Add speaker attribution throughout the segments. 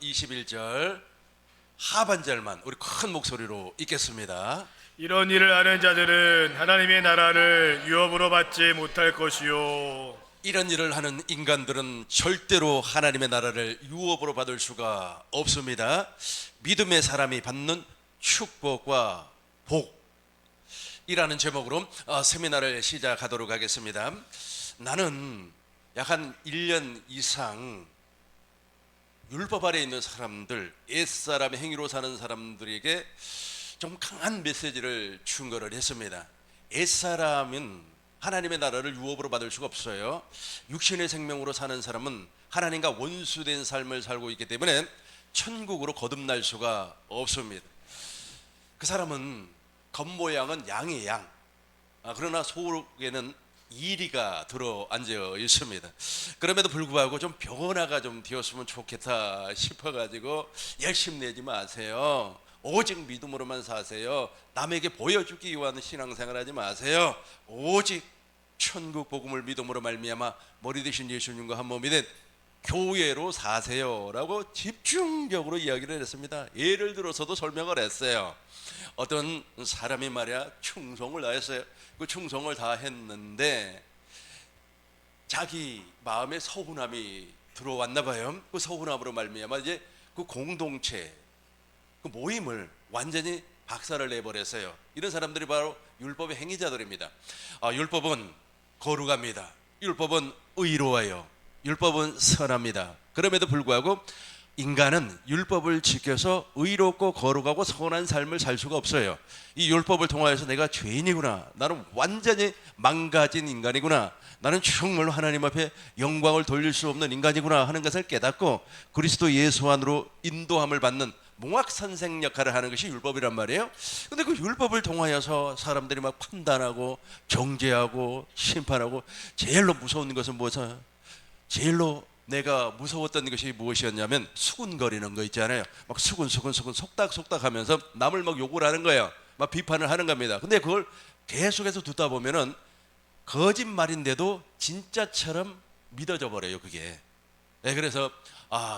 Speaker 1: 21절 하반절만 우리 큰 목소리로 읽겠습니다.
Speaker 2: 이런 일을 하는 자들은 하나님의 나라를 유업으로 받지 못할 것이요.
Speaker 1: 이런 일을 하는 인간들은 절대로 하나님의 나라를 유업으로 받을 수가 없습니다. 믿음의 사람이 받는 축복과 복이라는 제목으로 세미나를 시작하도록 하겠습니다. 나는 약 한 1년 이상 율법 아래 있는 사람들, 옛사람의 행위로 사는 사람들에게 좀 강한 메시지를 충고를 했습니다. 옛사람은 하나님의 나라를 유업으로 받을 수가 없어요. 육신의 생명으로 사는 사람은 하나님과 원수된 삶을 살고 있기 때문에 천국으로 거듭날 수가 없습니다. 그 사람은 겉모양은 양의 양, 그러나 속에는 이리가 들어 앉아 있습니다. 그럼에도 불구하고 좀 변화가 좀 되었으면 좋겠다 싶어가지고 열심내지 마세요. 오직 믿음으로만 사세요. 남에게 보여주기 위한 신앙생활 하지 마세요. 오직 천국 복음을 믿음으로 말미암아 머리 대신 예수님과 한 몸이 된 교회로 사세요라고 집중적으로 이야기를 했습니다. 예를 들어서도 설명을 했어요. 어떤 사람이 말이야 충성을 다했어요. 그 충성을 다 했는데 자기 마음에 서운함이 들어왔나 봐요. 그 서운함으로 말미암아 이제 그 공동체, 그 모임을 완전히 박살을 내버렸어요. 이런 사람들이 바로 율법의 행위자들입니다. 율법은 거룩합니다. 율법은 의로워요. 율법은 선합니다. 그럼에도 불구하고 인간은 율법을 지켜서 의롭고 거룩하고 선한 삶을 살 수가 없어요. 이 율법을 통하여서 내가 죄인이구나, 나는 완전히 망가진 인간이구나, 나는 정말 하나님 앞에 영광을 돌릴 수 없는 인간이구나 하는 것을 깨닫고 그리스도 예수 안으로 인도함을 받는 몽학선생 역할을 하는 것이 율법이란 말이에요. 근데 그 율법을 통하여서 사람들이 막 판단하고 정죄하고 심판하고, 제일로 무서운 것은 무엇이야? 제일로 내가 무서웠던 것이 무엇이었냐면 수군거리는 거 있잖아요. 막 수군 속닥속닥 하면서 남을 막 욕을 하는 거예요. 막 비판을 하는 겁니다. 근데 그걸 계속해서 듣다 보면은 거짓말인데도 진짜처럼 믿어져 버려요, 그게. 네, 그래서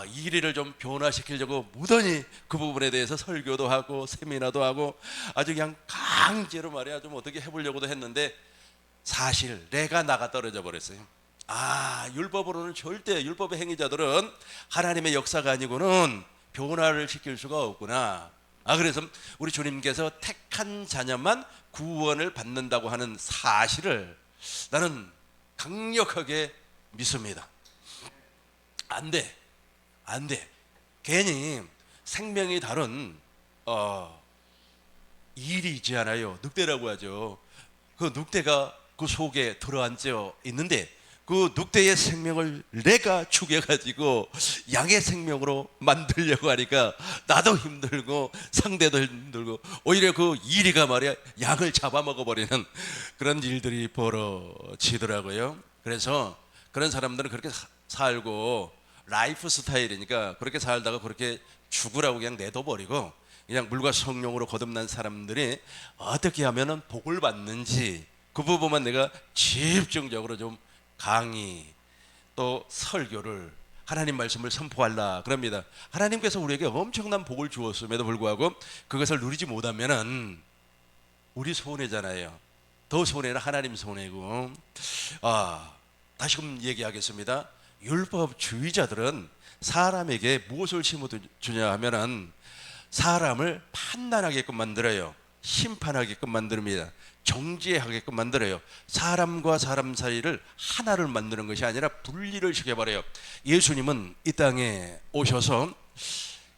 Speaker 1: 이 일을 좀 변화시키려고 무던히 그 부분에 대해서 설교도 하고 세미나도 하고 아주 그냥 강제로 말이야 좀 어떻게 해보려고도 했는데 사실 내가 나가 떨어져 버렸어요. 율법으로는 절대, 율법의 행위자들은 하나님의 역사가 아니고는 변화를 시킬 수가 없구나. 그래서 우리 주님께서 택한 자녀만 구원을 받는다고 하는 사실을 나는 강력하게 믿습니다. 안 돼. 괜히 생명이 다른 일이 있지 않아요. 늑대라고 하죠. 그 늑대가 그 속에 들어앉아 있는데 그 늑대의 생명을 내가 죽여가지고 양의 생명으로 만들려고 하니까 나도 힘들고 상대도 힘들고 오히려 그 이리가 말이야 양을 잡아먹어버리는 그런 일들이 벌어지더라고요. 그래서 그런 사람들은 그렇게 살고 라이프 스타일이니까 그렇게 살다가 그렇게 죽으라고 그냥 내둬버리고 그냥 물과 성령으로 거듭난 사람들이 어떻게 하면 복을 받는지 그 부분만 내가 집중적으로 좀 강의 또 설교를 하나님 말씀을 선포하려 그럽니다. 하나님께서 우리에게 엄청난 복을 주었음에도 불구하고 그것을 누리지 못하면은 우리 손해잖아요. 더 손해는 하나님 손해고. 다시금 얘기하겠습니다. 율법주의자들은 사람에게 무엇을 심어주냐 하면은 사람을 판단하게끔 만들어요. 심판하게끔 만듭니다. 정죄하게끔 만들어요. 사람과 사람 사이를 하나를 만드는 것이 아니라 분리를 시켜버려요. 예수님은 이 땅에 오셔서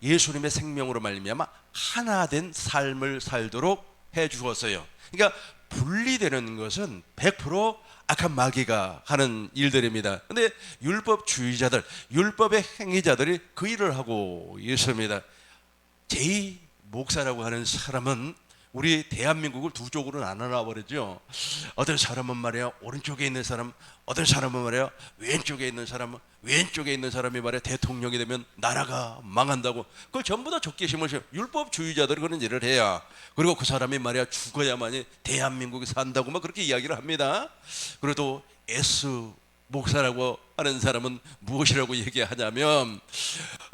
Speaker 1: 예수님의 생명으로 말미암아 하나 된 삶을 살도록 해주었어요. 그러니까 분리되는 것은 100% 악한 마귀가 하는 일들입니다. 그런데 율법주의자들, 율법의 행위자들이 그 일을 하고 있습니다. 제이 목사라고 하는 사람은 우리 대한민국을 두 쪽으로 나눠버리죠. 어떤 사람은 말이야 오른쪽에 있는 사람, 어떤 사람은 말이야 왼쪽에 있는 사람, 왼쪽에 있는 사람이 말이야 대통령이 되면 나라가 망한다고 그걸 전부 다 적게 심으셔. 율법주의자들이 그런 일을 해야, 그리고 그 사람이 말이야 죽어야만이 대한민국이 산다고 막 그렇게 이야기를 합니다. 그래도 목사라고 하는 사람은 무엇이라고 얘기하냐면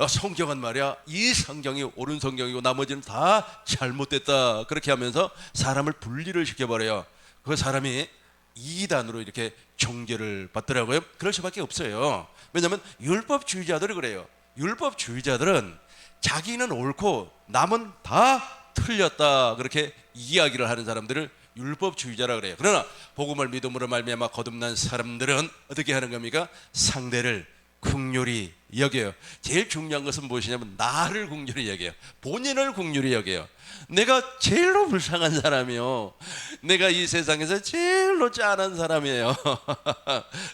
Speaker 1: 성경은 말이야 이 성경이 옳은 성경이고 나머지는 다 잘못됐다 그렇게 하면서 사람을 분리를 시켜버려요. 그 사람이 이단으로 이렇게 종교를 받더라고요. 그럴 수밖에 없어요. 왜냐하면 율법주의자들이 그래요. 율법주의자들은 자기는 옳고 남은 다 틀렸다 그렇게 이야기를 하는 사람들을 율법주의자라 그래요. 그러나 복음을 믿음으로 말미암아 거듭난 사람들은 어떻게 하는 겁니까? 상대를 긍휼히 여겨요. 제일 중요한 것은 무엇이냐면 나를 긍휼히 여겨요. 본인을 긍휼히 여겨요. 내가 제일로 불쌍한 사람이요. 내가 이 세상에서 제일로 짠한 사람이에요.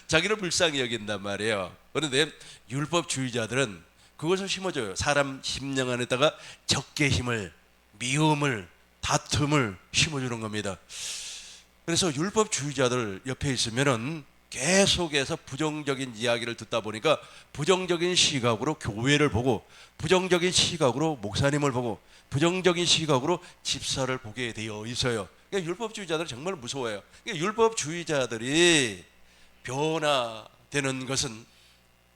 Speaker 1: 자기를 불쌍히 여긴단 말이에요. 그런데 율법주의자들은 그것을 심어줘요. 사람 심령 안에다가 적개심을, 미움을, 다툼을 심어주는 겁니다. 그래서 율법주의자들 옆에 있으면은 계속해서 부정적인 이야기를 듣다 보니까 부정적인 시각으로 교회를 보고 부정적인 시각으로 목사님을 보고 부정적인 시각으로 집사를 보게 되어 있어요. 그러니까 율법주의자들은 정말 무서워요. 그러니까 율법주의자들이 변화되는 것은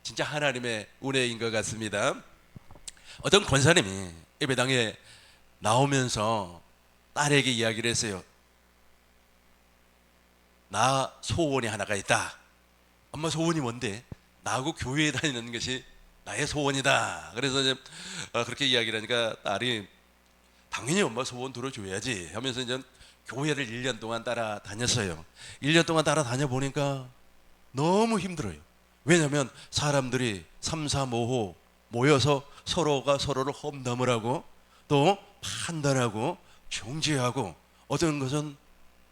Speaker 1: 진짜 하나님의 은혜인 것 같습니다. 어떤 권사님이 예배당에 나오면서 딸에게 이야기를 했어요. 나 소원이 하나가 있다. 엄마 소원이 뭔데? 나하고 교회에 다니는 것이 나의 소원이다. 그래서 이제 그렇게 이야기를 하니까 딸이 당연히 엄마 소원 들어줘야지 하면서 이제 교회를 1년 동안 따라다녔어요. 1년 동안 따라다녀보니까 너무 힘들어요. 왜냐하면 사람들이 3, 4, 5호 모여서 서로가 서로를 험담을 하고 또 판단하고 정죄하고 어떤 것은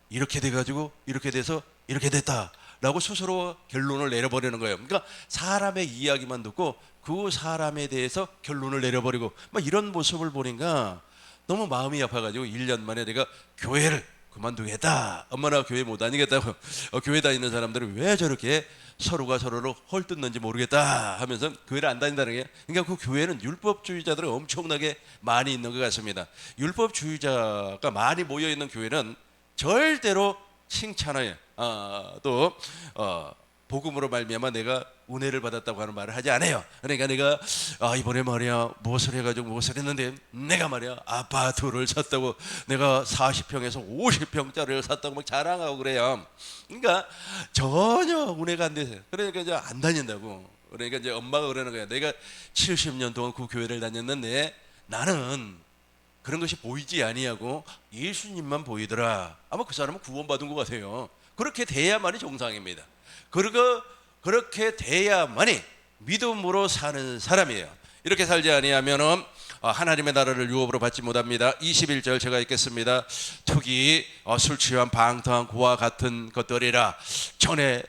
Speaker 1: 이렇게 돼가지고 이렇게 돼서 이렇게 됐다라고 스스로 결론을 내려버리는 거예요. 그러니까 사람의 이야기만 듣고 그 사람에 대해서 결론을 내려버리고 막 이런 모습을 보니까 너무 마음이 아파가지고 1년 만에 내가 교회를 그만두겠다. 엄마나 교회 못 다니겠다고. 교회 다니는 사람들은 왜 저렇게 서로가 서로를 헐뜯는지 모르겠다 하면서 교회를 안 다닌다는 게, 그러니까 그 교회는 율법주의자들이 엄청나게 많이 있는 것 같습니다. 율법주의자가 많이 모여 있는 교회는 절대로 칭찬을 또 복음으로 말미암아 내가 은혜를 받았다고 하는 말을 하지 않아요. 그러니까 내가 이번에 말이야 무엇을 해가지고 무엇을 했는데 내가 말이야 아파트를 샀다고, 내가 40평에서 50평짜리를 샀다고 막 자랑하고 그래요. 그러니까 전혀 은혜가 안 돼서 그러니까 이제 안 다닌다고. 그러니까 이제 엄마가 그러는 거야. 내가 70년 동안 그 교회를 다녔는데 나는 그런 것이 보이지 아니하고 예수님만 보이더라. 아마 그 사람은 구원받은 것 같아요. 그렇게 돼야만이 정상입니다. 그렇게 돼야만이 믿음으로 사는 사람이에요. 이렇게 살지 아니하면은 하나님의 나라를 유업으로 받지 못합니다. 21절 제가 읽겠습니다. 투기, 술 취한 방탕한 고와 같은 것들이라 전에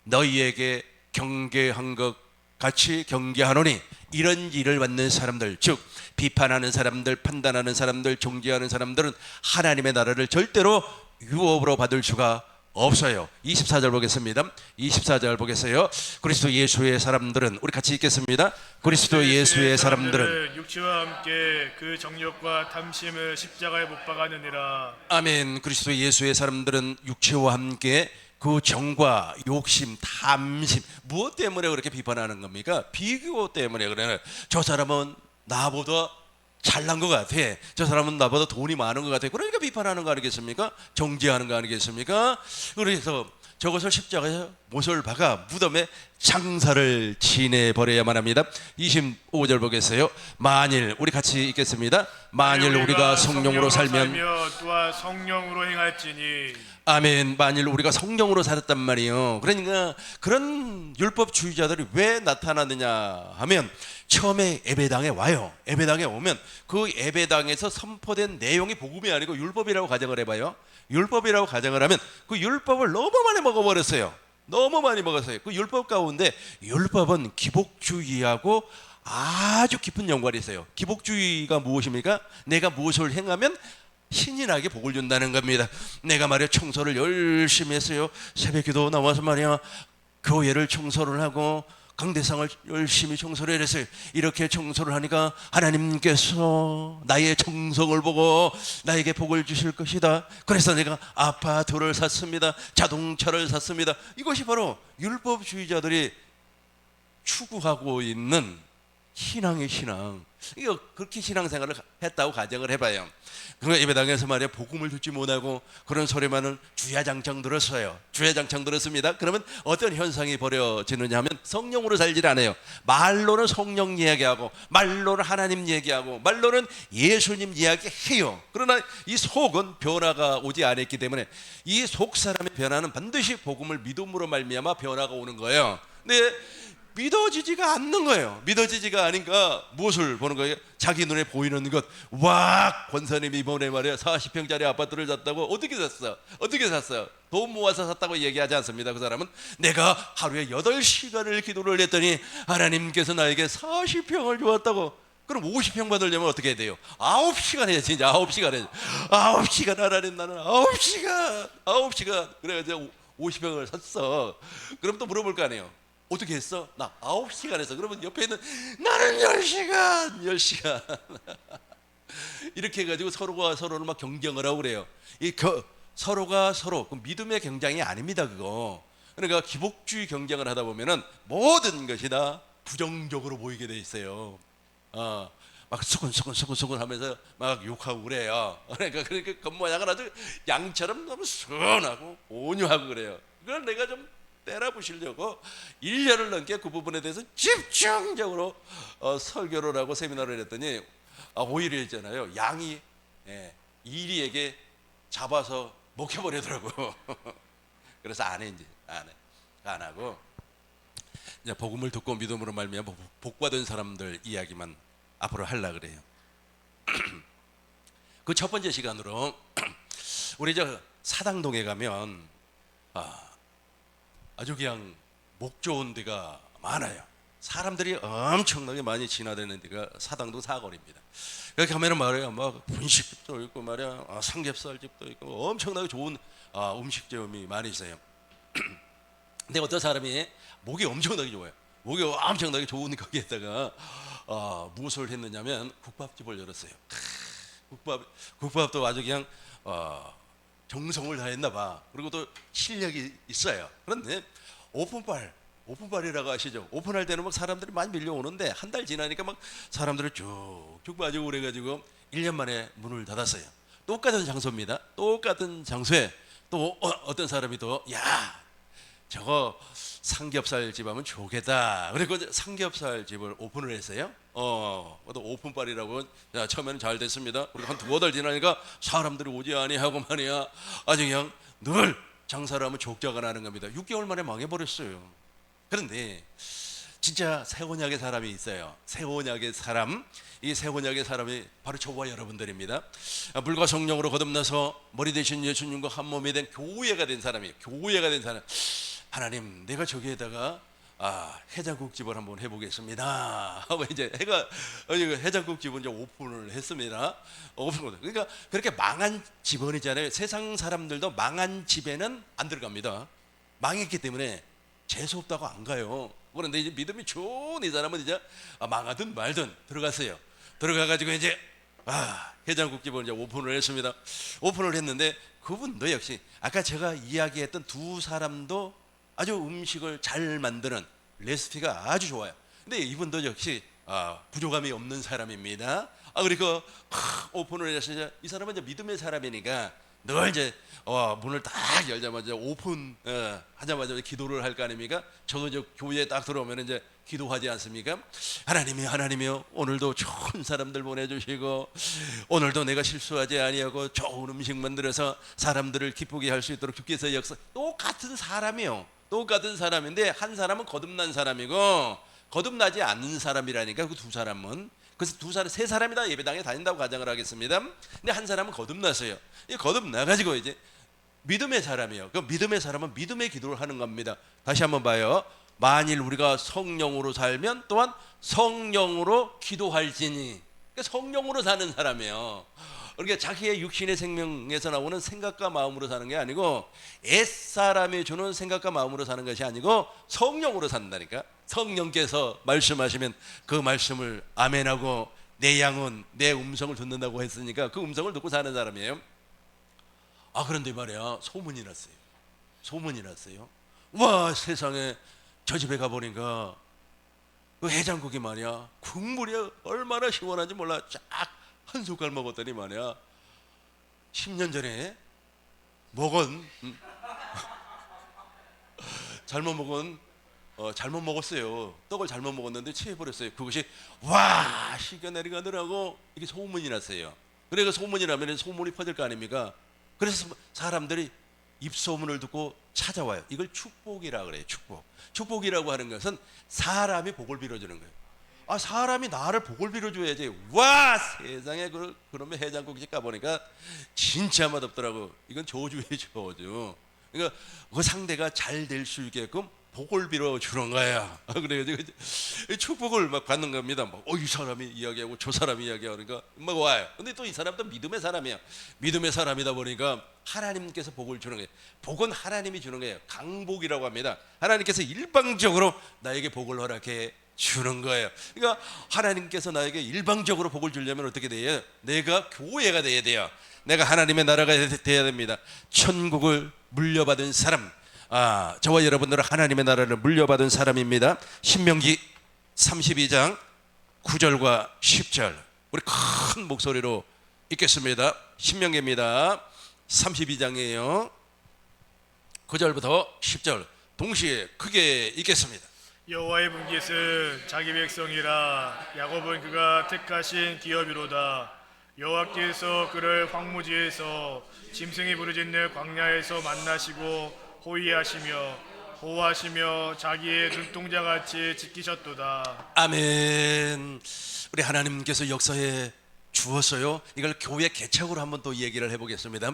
Speaker 1: 너희에게 경계한 것 같이 경계하노니 이런 일을 받는 사람들, 즉 비판하는 사람들, 판단하는 사람들, 정죄하는 사람들은 하나님의 나라를 절대로 유업으로 받을 수가 없어요. 24절 보겠습니다. 24절 보겠어요. 그리스도 예수의 사람들은, 우리 같이 읽겠습니다. 그리스도 예수의 사람들은
Speaker 2: 육체와 함께 그 정욕과 탐심을 십자가에 못 박았느니라.
Speaker 1: 아멘. 그리스도 예수의 사람들은 육체와 함께 그 정과 욕심, 탐심, 무엇 때문에 그렇게 비판하는 겁니까? 비교 때문에. 그래, 저 사람은 나보다 잘난 것 같아, 저 사람은 나보다 돈이 많은 것 같아, 그러니까 비판하는 거 아니겠습니까? 정죄하는 거 아니겠습니까? 그래서 저것을 십자가에 못을 박아 무덤에 장사를 지내버려야만 합니다. 25절 보겠어요. 만일, 우리 같이 읽겠습니다. 만일 우리가 성령으로 살면
Speaker 2: 또한 성령으로 행할지니.
Speaker 1: 아멘. 만일 우리가 성령으로 살았단 말이에요. 그러니까 그런 율법주의자들이 왜 나타나느냐 하면, 처음에 예배당에 와요. 예배당에 오면 그 예배당에서 선포된 내용이 복음이 아니고 율법이라고 가정을 해봐요. 율법이라고 가정을 하면 그 율법을 너무 많이 먹어버렸어요. 너무 많이 먹었어요. 그 율법 가운데 율법은 기복주의하고 아주 깊은 연관이 있어요. 기복주의가 무엇입니까? 내가 무엇을 행하면 신이 나게 복을 준다는 겁니다. 내가 말이야 청소를 열심히 했어요. 새벽기도 나와서 말이야 교회를 청소를 하고 강대상을 열심히 청소를 해서 이렇게 청소를 하니까 하나님께서 나의 정성을 보고 나에게 복을 주실 것이다. 그래서 내가 아파트를 샀습니다. 자동차를 샀습니다. 이것이 바로 율법주의자들이 추구하고 있는 신앙의 신앙. 이거 그렇게 신앙생활을 했다고 가정을 해봐요. 그러니까 예배당에서 말이야 복음을 듣지 못하고 그런 소리만은 주야장창 들었어요. 주야장창 들었습니다. 그러면 어떤 현상이 벌어지느냐 하면 성령으로 살질 않아요. 말로는 성령 이야기하고 말로는 하나님 얘기하고 말로는 예수님 이야기해요. 그러나 이 속은 변화가 오지 않았기 때문에 이 속 사람의 변화는 반드시 복음을 믿음으로 말미암아 변화가 오는 거예요. 근데 믿어지지가 않는 거예요. 믿어지지가 않으니까 무엇을 보는 거예요? 자기 눈에 보이는 것. 와, 권사님이 이번에 말이야 40평짜리 아파트를 샀다고. 어떻게 샀어? 어떻게 샀어요? 돈 모아서 샀다고 얘기하지 않습니다. 그 사람은 내가 하루에 8시간을 기도를 했더니 하나님께서 나에게 40평을 주었다고. 그럼 50평 받으려면 어떻게 해야 돼요? 9시간 해야지. 진짜 9시간 해야지. 9시간 하나님 나는 9시간 그래가지고 50평을 샀어. 그럼 또 물어볼 거 아니에요. 어떻게 했어? 나 9시간 했어. 그러면 옆에 있는 나는 10시간 이렇게 해가지고 서로가 서로를 막 경쟁을 하고 그래요. 서로가 서로 그 믿음의 경쟁이 아닙니다. 그거. 그러니까 기복주의 경쟁을 하다 보면은 모든 것이 다 부정적으로 보이게 돼 있어요. 막 수근수근 하면서 막 욕하고 그래요. 그러니까 겉모양은 아주 양처럼 너무 순하고 온유하고 그래요. 그걸 내가 좀 때려부시려고 1년을 넘게 그 부분에 대해서 집중적으로 설교를 하고 세미나를 했더니 오히려 있잖아요. 양이 이리에게 잡아서 먹혀버리더라고. 그래서 안 해. 이제 안 하고 이제 복음을 듣고 믿음으로 말미암아 복받은 사람들 이야기만 앞으로 하려고 그래요. 그 첫 번째 시간으로 우리 저 사당동에 가면 아주 그냥 목 좋은 데가 많아요. 사람들이 엄청나게 많이 지나다니는 데가 사당동 사거리입니다. 여기 가면은 말이야 막 분식집도 있고 말이야 삼겹살집도 있고 엄청나게 좋은 음식점이 많이 있어요. 근데 어떤 사람이 목이 엄청나게 좋아요. 목이 엄청나게 좋은 거기에다가 무엇을 했느냐면 국밥집을 열었어요. 국밥도 아주 그냥 정성을 다했나 봐. 그리고 또 실력이 있어요. 그런데 오픈빨이라고 아시죠? 오픈할 때는 막 사람들이 많이 밀려오는데 한 달 지나니까 막 사람들이 쭉쭉 빠지고 그래가지고 1년 만에 문을 닫았어요. 똑같은 장소입니다. 똑같은 장소에 또 어떤 사람이 또 야 저거 삼겹살 집 하면 좋겠다. 그리고 삼겹살 집을 오픈을 했어요. 또 오픈빨이라고. 자, 처음에는 잘 됐습니다. 그리고 한 2-3달 지나니까 사람들이 오지 아니하고 말이야 아주 그냥 늘 장사를 하면 적자가 나는 겁니다. 6개월 만에 망해버렸어요. 그런데 진짜 새 언약의 사람이 있어요. 새 언약의 사람. 이 새 언약의 사람이 바로 저와 여러분들입니다. 물과 성령으로 거듭나서 머리 대신 예수님과 한 몸이 된 교회가 된 사람이에요. 교회가 된 사람. 하나님, 내가 저기에다가 해장국집을 한번 해보겠습니다 하고 이제 해장국집은 이제 오픈을 했습니다. 그러니까 그렇게 망한 집원이잖아요. 세상 사람들도 망한 집에는 안 들어갑니다. 망했기 때문에 재수 없다고 안 가요. 그런데 이제 믿음이 좋은 이 사람은 이제 망하든 말든 들어갔어요. 들어가가지고 이제 해장국집을 이제 오픈을 했습니다. 오픈을 했는데 그분도 역시 아까 제가 이야기했던 두 사람도 아주 음식을 잘 만드는 레시피가 아주 좋아요. 근데 이분도 역시 부족함이 없는 사람입니다. 그리고 오픈을 해서 이 사람은 이제 믿음의 사람이니까 늘 이제 문을 딱 열자마자 오픈 하자마자 기도를 할 거 아닙니까? 저도 이제 교회에 딱 들어오면 이제 기도하지 않습니까? 하나님이요 오늘도 좋은 사람들 보내주시고 오늘도 내가 실수하지 아니하고 좋은 음식 만들어서 사람들을 기쁘게 할 수 있도록 주께서 역사. 똑같은 사람이요. 똑같은 사람인데 한 사람은 거듭난 사람이고 거듭나지 않는 사람이라니까. 그 두 사람은 그래서 세 사람이 다 예배당에 다닌다고 가정을 하겠습니다. 근데 한 사람은 거듭났어요. 거듭나가지고 이제 믿음의 사람이에요. 그 믿음의 사람은 믿음의 기도를 하는 겁니다. 다시 한번 봐요. 만일 우리가 성령으로 살면 또한 성령으로 기도할지니. 그러니까 성령으로 사는 사람이에요. 그러니까 자기의 육신의 생명에서 나오는 생각과 마음으로 사는 게 아니고 옛사람이 주는 생각과 마음으로 사는 것이 아니고 성령으로 산다니까. 성령께서 말씀하시면 그 말씀을 아멘하고 내 양은 내 음성을 듣는다고 했으니까 그 음성을 듣고 사는 사람이에요. 그런데 말이야, 소문이 났어요. 소문이 났어요. 와, 세상에 저 집에 가보니까 그 해장국이 말이야, 국물이 얼마나 시원한지 몰라. 쫙 한 숟갈 먹었더니 말이야, 10년 전에 먹은 잘못 먹었어요. 떡을 잘못 먹었는데 취해버렸어요. 그것이 와, 시가 내려가더라고. 이게 소문이 났어요. 그래, 그 소문이 나면 소문이 퍼질 거 아닙니까? 그래서 사람들이 입소문을 듣고 찾아와요. 이걸 축복이라 그래요. 축복이라고 하는 것은 사람이 복을 빌어주는 거예요. 사람이 나를 복을 빌어줘야지. 와, 세상에 그러면 해장국집 가보니까 진짜 맛없더라고. 이건 저주예요, 저주. 그러니까 그 상대가 잘 될 수 있게끔 복을 빌어주는 거야. 그래가지고 축복을 막 받는 겁니다. 이 사람이 이야기하고 저 사람이 이야기하니까 막 와요. 근데 또 이 사람도 믿음의 사람이야. 믿음의 사람이다 보니까 하나님께서 복을 주는 거예요. 복은 하나님이 주는 거예요. 강복이라고 합니다. 하나님께서 일방적으로 나에게 복을 허락해 주는 거예요. 그러니까 하나님께서 나에게 일방적으로 복을 주려면 어떻게 돼요? 내가 교회가 돼야 돼요. 내가 하나님의 나라가 돼야 됩니다. 천국을 물려받은 사람, 저와 여러분들은 하나님의 나라를 물려받은 사람입니다. 신명기 32장 9절과 10절 우리 큰 목소리로 읽겠습니다. 신명기입니다. 32장이에요. 9절부터 10절 동시에 크게 읽겠습니다.
Speaker 2: 여호와의 분깃은 자기 백성이라 야곱은 그가 택하신 기업이로다. 여호와께서 그를 황무지에서 짐승이 부르짖는 광야에서 만나시고 호위하시며 보호하시며 자기의 눈동자같이 지키셨도다.
Speaker 1: 아멘. 우리 하나님께서 역사에 주었어요. 이걸 교회 개척으로 한번 또 얘기를 해보겠습니다.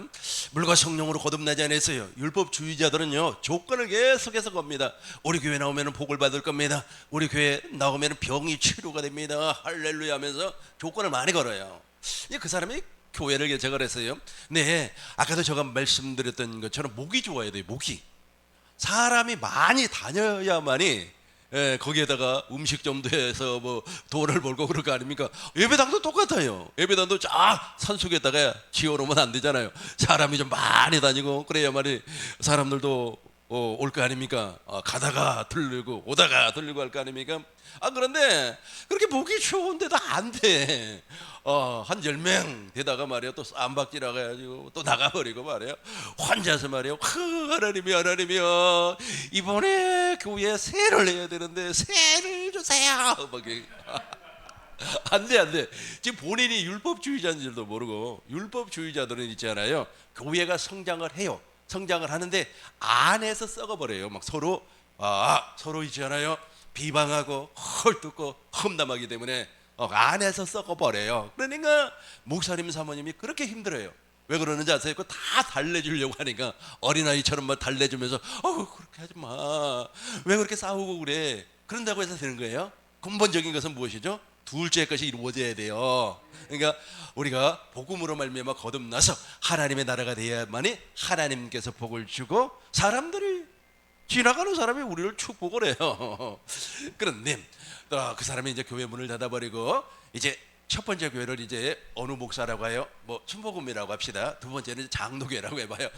Speaker 1: 물과 성령으로 거듭나지 않았어요. 율법주의자들은요, 조건을 계속해서 겁니다. 우리 교회 나오면 복을 받을 겁니다. 우리 교회 나오면 병이 치료가 됩니다. 할렐루야 하면서 조건을 많이 걸어요. 그 사람이 교회를 개척을 했어요. 네, 아까도 제가 말씀드렸던 것처럼 목이 좋아야 돼요. 목이. 사람이 많이 다녀야만이 거기에다가 음식점도 해서 뭐 돈을 벌고 그럴 거 아닙니까? 예배당도 똑같아요. 예배당도 쫙 산속에다가 지어놓으면 안 되잖아요. 사람이 좀 많이 다니고 그래야만이 사람들도 올 거 아닙니까? 가다가 들르고 오다가 들르고 할 거 아닙니까? 그런데 그렇게 보기 좋은데도 안 돼. 한 10명 되다가 말이야 또 쌈박질하고 해가지고 또 나가버리고 말이야 혼자서 말이야 하나님이여 이번에 교회에 세를 내야 되는데 세를 주세요. 안돼. 지금 본인이 율법주의자인 줄도 모르고, 율법주의자들은 있잖아요, 교회가 성장을 해요. 성장을 하는데 안에서 썩어버려요. 막 서로 있잖아요, 비방하고 헐뜯고 험담하기 때문에 안에서 썩어버려요. 그러니까 목사님 사모님이 그렇게 힘들어요. 왜 그러는지 아세요? 그거 다 달래주려고 하니까 어린아이처럼 막 달래주면서 그렇게 하지 마, 왜 그렇게 싸우고 그래, 그런다고 해서 되는 거예요? 근본적인 것은 무엇이죠? 둘째 것이 이루어져야 돼요. 그러니까 우리가 복음으로 말미암아 거듭나서 하나님의 나라가 되어야만이 하나님께서 복을 주고 사람들이, 지나가는 사람이 우리를 축복을 해요. 그런데 그 사람이 이제 교회 문을 닫아버리고 이제 첫 번째 교회를 이제 어느 목사라고 해요? 뭐 순복음이라고 합시다. 두 번째는 장로교회라고 해봐요.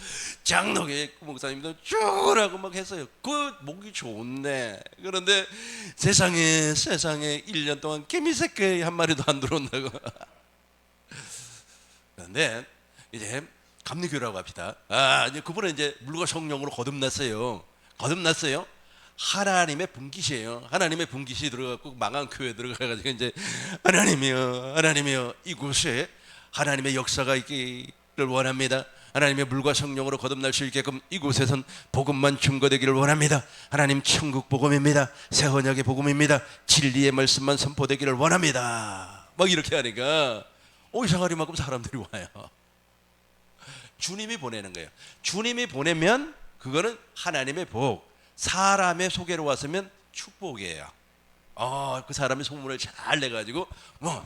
Speaker 1: 장로교회 목사님도 쭉 하고 막 했어요. 그 목이 좋네. 그런데 세상에 1년 동안 개미새끼 한 마리도 안 들어온다고. 그런데 이제 감리교라고 합시다. 이제 그분은 이제 물과 성령으로 거듭났어요. 하나님의 분깃이에요. 하나님의 분깃이 들어가고 망한 교회 들어가가지고 이제 하나님이여 이곳에 하나님의 역사가 있기를 원합니다. 하나님의 물과 성령으로 거듭날 수 있게끔 이곳에선 복음만 증거되기를 원합니다. 하나님 천국 복음입니다. 새 언약의 복음입니다. 진리의 말씀만 선포되기를 원합니다. 막 이렇게 하니까 이상하리만큼 사람들이 와요. 주님이 보내는 거예요. 주님이 보내면 그거는 하나님의 복. 사람의 소개로 왔으면 축복이에요. 그 사람이 소문을 잘 내가지고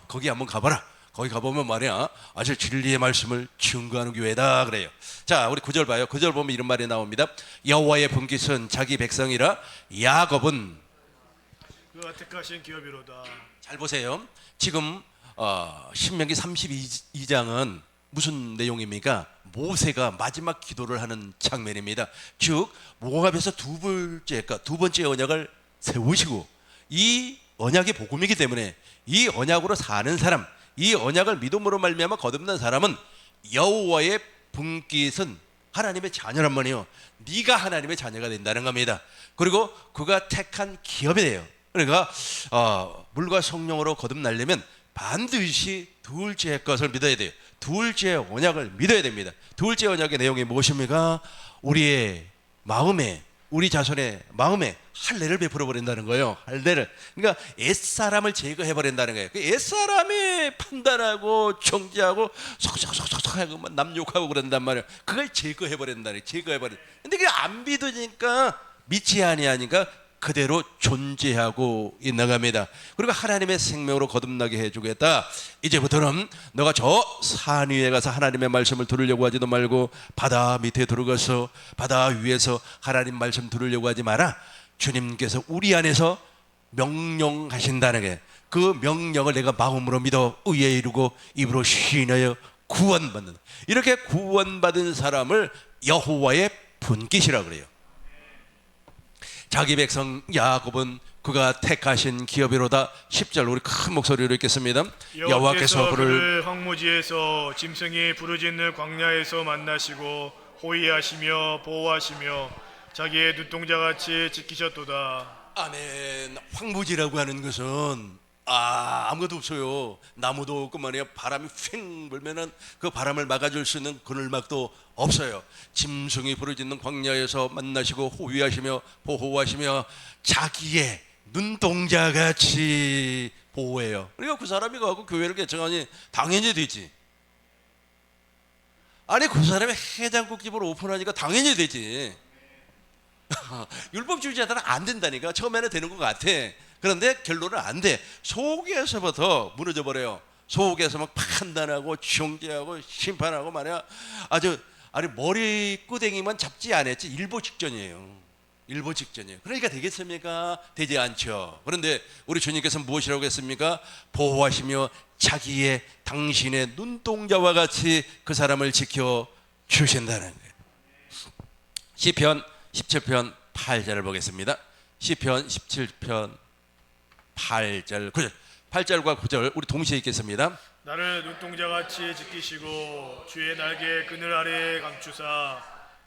Speaker 1: 거기 한번 가봐라. 거기 가보면 말이야 아주 진리의 말씀을 증거하는 교회다 그래요. 자, 우리 9절 봐요. 9절 보면 이런 말이 나옵니다. 여호와의 분깃은 자기 백성이라 야곱은,
Speaker 2: 그가 택하신 기업이로다.
Speaker 1: 잘 보세요. 지금 신명기 32장은 무슨 내용입니까? 모세가 마지막 기도를 하는 장면입니다. 즉 모압에서 두 번째 언약을 세우시고, 이 언약이 복음이기 때문에 이 언약으로 사는 사람, 이 언약을 믿음으로 말미암아 거듭난 사람은 여호와의 분깃은 하나님의 자녀란 말이에요. 네가 하나님의 자녀가 된다는 겁니다. 그리고 그가 택한 기업이 돼요. 그러니까 물과 성령으로 거듭나려면 반드시 둘째 것을 믿어야 돼요. 둘째 언약을 믿어야 됩니다. 둘째 언약의 내용이 무엇입니까? 우리의 마음에, 우리 자손의 마음에 할례를 베풀어 버린다는 거예요. 할례를. 그러니까 옛사람을 제거해 버린다는 거예요. 그 옛사람이 판단하고 정죄하고 속속하고 남욕하고 그런단 말이에요. 그걸 제거해 버린다는 거예요. 제거해 버린. 근데 그게 안 믿어지니까, 믿지 아니하니까 그대로 존재하고 있는 겁니다. 그리고 하나님의 생명으로 거듭나게 해주겠다. 이제부터는 너가 저 산 위에 가서 하나님의 말씀을 들으려고 하지도 말고 바다 밑에 들어가서 바다 위에서 하나님 말씀 들으려고 하지 마라. 주님께서 우리 안에서 명령하신다는 게, 그 명령을 내가 마음으로 믿어 의에 이루고 입으로 시인하여 구원받는, 이렇게 구원받은 사람을 여호와의 분깃이라고 그래요. 자기 백성 야곱은 그가 택하신 기업이로다. 10절 우리 큰 목소리로 읽겠습니다. 여호와께서 그를
Speaker 2: 황무지에서 짐승이 부르짖는 광야에서 만나시고 호위하시며 보호하시며 자기의 눈동자같이 지키셨도다.
Speaker 1: 아멘. 황무지라고 하는 것은 아무것도 없어요. 나무도 없고 말이야. 바람이 휙 불면은 그 바람을 막아줄 수 있는 그늘막도 없어요. 짐승이 부르짖는 광야에서 만나시고 호위하시며 보호하시며 자기의 눈동자같이 보호해요. 그러니까 그 사람이 가고 교회를 개척하니 당연히 되지. 아니 그 사람이 해장국집을 오픈하니까 당연히 되지. 율법주의자들은 안 된다니까. 처음에는 되는 것 같아. 그런데 결론은 안 돼. 속에서부터 무너져 버려요. 속에서 막 판단하고 정죄하고 심판하고 말이야. 아니 머리끄댕이만 잡지 않았지 일보 직전이에요. 일보 직전이에요. 그러니까 되겠습니까? 되지 않죠. 그런데 우리 주님께서 무엇이라고 했습니까? 보호하시며 자기의 당신의 눈동자와 같이 그 사람을 지켜 주신다는 거예요. 시편 17편 8절을 보겠습니다. 시편 17편 8절 9절 8절과 9절 우리 동시에 읽겠습니다.
Speaker 2: 나를 눈동자같이 지키시고 주의 날개 그늘 아래에 감추사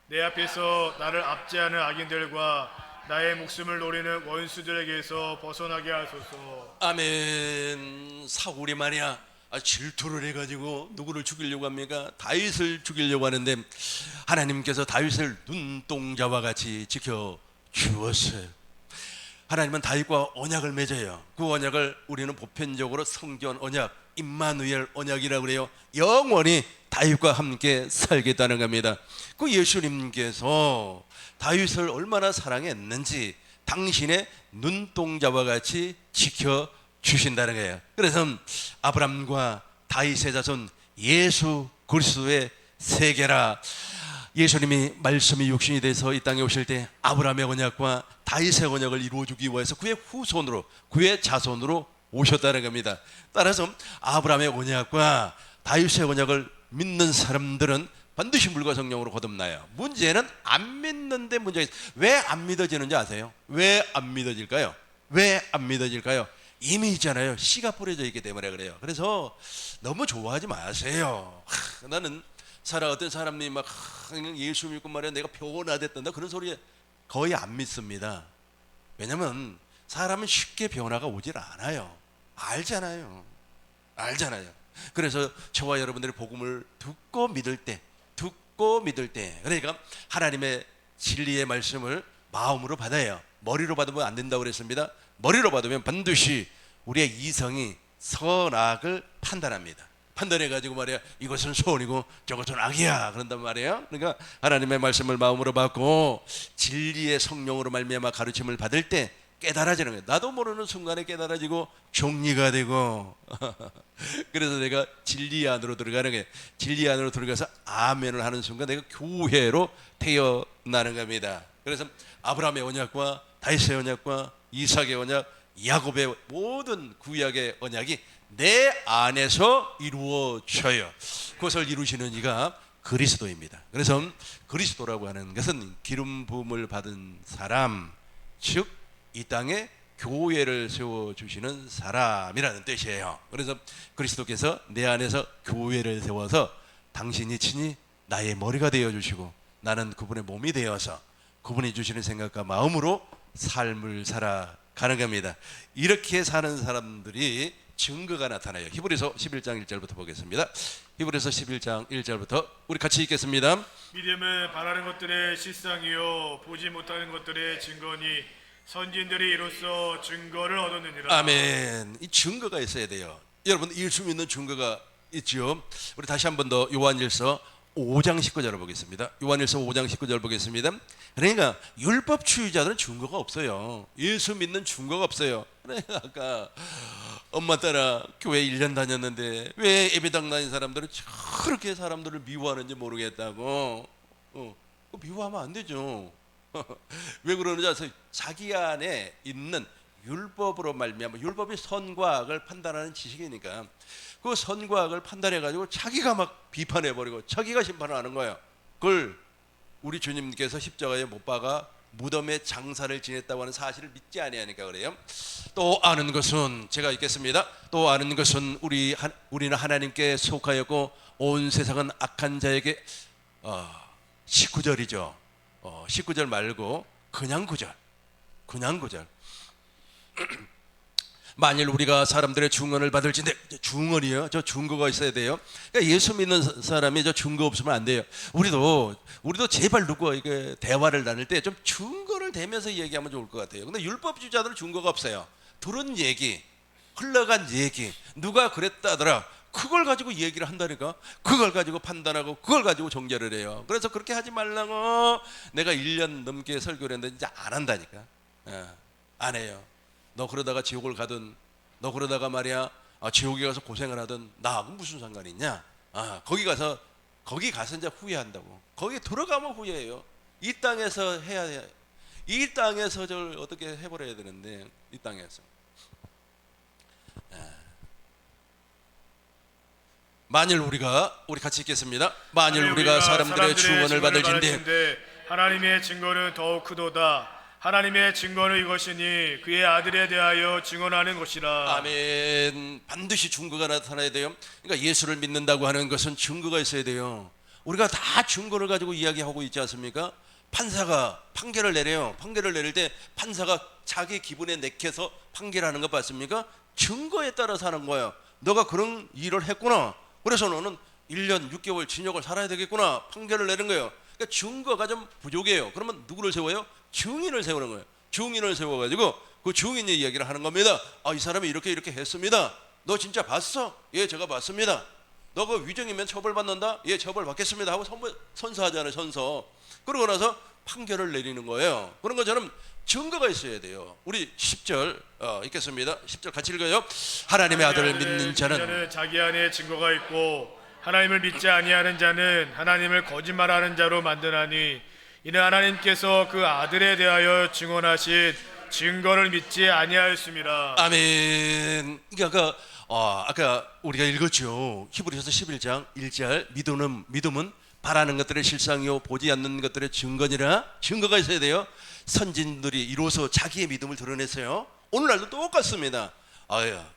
Speaker 2: 내 앞에서 나를 압제하는 악인들과 나의 목숨을 노리는 원수들에게서 벗어나게 하소서.
Speaker 1: 아멘. 사울이 말이야 질투를 해가지고 누구를 죽이려고 합니까? 다윗을 죽이려고 하는데 하나님께서 다윗을 눈동자와 같이 지켜 주었어요. 하나님은 다윗과 언약을 맺어요. 그 언약을 우리는 보편적으로 성전 언약, 임마누엘 언약이라고 그래요. 영원히 다윗과 함께 살겠다는 겁니다. 그 예수님께서 다윗을 얼마나 사랑했는지 당신의 눈동자와 같이 지켜 주신다는 거예요. 그래서 아브람과 다윗의 자손 예수 그리스도의 세계라. 예수님이 말씀이 육신이 돼서 이 땅에 오실 때 아브라함의 언약과 다윗의 언약을 이루어주기 위해서 그의 후손으로, 그의 자손으로 오셨다는 겁니다. 따라서 아브라함의 언약과 다윗의 언약을 믿는 사람들은 반드시 물과 성령으로 거듭나요. 문제는 안 믿는데 문제가 있어요. 왜 안 믿어지는지 아세요? 왜 안 믿어질까요? 왜 안 믿어질까요? 이미 있잖아요. 씨가 뿌려져 있기 때문에 그래요. 그래서 너무 좋아하지 마세요. 나는 어떤 사람이 막 예수 믿고 말이야 내가 변화됐단다 그런 소리 거의 안 믿습니다. 왜냐면 사람은 쉽게 변화가 오질 않아요. 알잖아요. 그래서 저와 여러분들이 복음을 듣고 믿을 때 그러니까 하나님의 진리의 말씀을 마음으로 받아요. 머리로 받으면 안 된다고 그랬습니다. 머리로 받으면 반드시 우리의 이성이 선악을 판단합니다. 판단해가지고 말이야 이것은 선이고 저것은 악이야 그런단 말이에요. 그러니까 하나님의 말씀을 마음으로 받고 진리의 성령으로 말미암아 가르침을 받을 때 깨달아지는 거예요. 나도 모르는 순간에 깨달아지고 정리가 되고 그래서 내가 진리 안으로 들어가는 거예요. 진리 안으로 들어가서 아멘을 하는 순간 내가 교회로 태어나는 겁니다. 그래서 아브라함의 언약과 다윗의 언약과 이삭의 언약, 야곱의 모든 구약의 언약이 내 안에서 이루어져요. 그것을 이루시는 이가 그리스도입니다. 그래서 그리스도라고 하는 것은 기름 부음을 받은 사람, 즉 이 땅에 교회를 세워주시는 사람이라는 뜻이에요. 그래서 그리스도께서 내 안에서 교회를 세워서 당신이 친히 나의 머리가 되어주시고 나는 그분의 몸이 되어서 그분이 주시는 생각과 마음으로 삶을 살아가는 겁니다. 이렇게 사는 사람들이 증거가 나타나요. 히브리서 11장 1절부터 보겠습니다. 히브리서 11장 1절부터 우리 같이 읽겠습니다.
Speaker 2: 믿음은 바라는 것들의 실상이요 보지 못하는 것들의 증거니 선진들이 이로써 증거를 얻었느니라.
Speaker 1: 아멘. 이 증거가 있어야 돼요. 여러분 예수 믿는 증거가 있죠. 우리 다시 한 번 더 요한일서 5장 19절을 보겠습니다. 요한일서 5장 19절 보겠습니다. 그러니까 율법주의자들은 증거가 없어요. 예수 믿는 증거가 없어요. 그러니까 아까 엄마 따라 교회 1년 다녔는데 왜 예배당 다닌 사람들은 저렇게 사람들을 미워하는지 모르겠다고. 미워하면 안 되죠. 왜 그러는지 아세요? 자기 안에 있는 율법으로 말미암아, 율법이 선과 악을 판단하는 지식이니까 그 선과 악을 판단해가지고 자기가 막 비판해버리고 자기가 심판을 하는 거예요. 그걸 우리 주님께서 십자가에 못 박아 무덤에 장사를 지냈다고 하는 사실을 믿지 아니하니까 그래요. 또 아는 것은, 제가 읽겠습니다. 또 아는 것은 우리는 하나님께 속하였고 온 세상은 악한 자에게 19절이죠. 19절 말고 그냥 9절. 만일 우리가 사람들의 중언을 받을진데, 중언이요, 저 증거가 있어야 돼요. 그러니까 예수 믿는 사람이 저 증거 없으면 안 돼요. 우리도 제발 누구와 이게 대화를 나눌 때 좀 증거를 대면서 얘기하면 좋을 것 같아요. 근데 율법주의자들은 증거가 없어요. 들은 얘기, 흘러간 얘기, 누가 그랬다더라, 그걸 가지고 얘기를 한다니까. 그걸 가지고 판단하고 그걸 가지고 정죄를 해요. 그래서 그렇게 하지 말라고 내가 1년 넘게 설교를 했는데 이제 안 한다니까. 안 해요. 너 그러다가 지옥을 가든, 너 그러다가 말이야 지옥에 가서 고생을 하든 나하고 무슨 상관이 있냐. 거기 가서 이제 후회한다고. 거기 들어가면 후회해요. 이 땅에서 해야 돼. 이 땅에서 저를 어떻게 해버려야 되는데, 이 땅에서. 만일 우리 같이 읽겠습니다. 만일 우리가 사람들의 증언을 받을진대
Speaker 2: 하나님의 증거는 더욱 크도다. 하나님의 증거는 이것이니 그의 아들에 대하여 증언하는 것이라.
Speaker 1: 아멘. 반드시 증거가 나타나야 돼요. 그러니까 예수를 믿는다고 하는 것은 증거가 있어야 돼요. 우리가 다 증거를 가지고 이야기하고 있지 않습니까? 판사가 판결을 내려요. 판결을 내릴 때 판사가 자기 기분에 내켜서 판결하는 거 봤습니까? 증거에 따라서 하는 거예요. 너가 그런 일을 했구나, 그래서 너는 1년 6개월 징역을 살아야 되겠구나, 판결을 내는 거예요. 그러니까 증거가 좀 부족해요. 그러면 누구를 세워요? 증인을 세우는 거예요. 증인을 세워가지고 그 증인의 이야기를 하는 겁니다. 이 사람이 이렇게 했습니다. 너 진짜 봤어? 예, 제가 봤습니다. 너 그 위증이면 처벌받는다? 예, 처벌받겠습니다 하고 선서하잖아요. 선서. 그러고 나서 판결을 내리는 거예요. 그런 것처럼 증거가 있어야 돼요. 우리 10절 읽겠습니다. 10절 같이 읽어요. 하나님의 아들을 믿는 자는
Speaker 2: 자기 안에 증거가 있고 하나님을 믿지 아니하는 자는 하나님을 거짓말하는 자로 만드나니 이는 하나님께서 그 아들에 대하여 증언하신 증거를 믿지 아니하였습니다.
Speaker 1: 아멘. 그러니까 아까 우리가 읽었죠. 히브리서 11장 1절 믿음은 바라는 것들의 실상이요 보지 않는 것들의 증거니라. 증거가 있어야 돼요. 선진들이 이로써 자기의 믿음을 드러냈어요. 오늘날도 똑같습니다.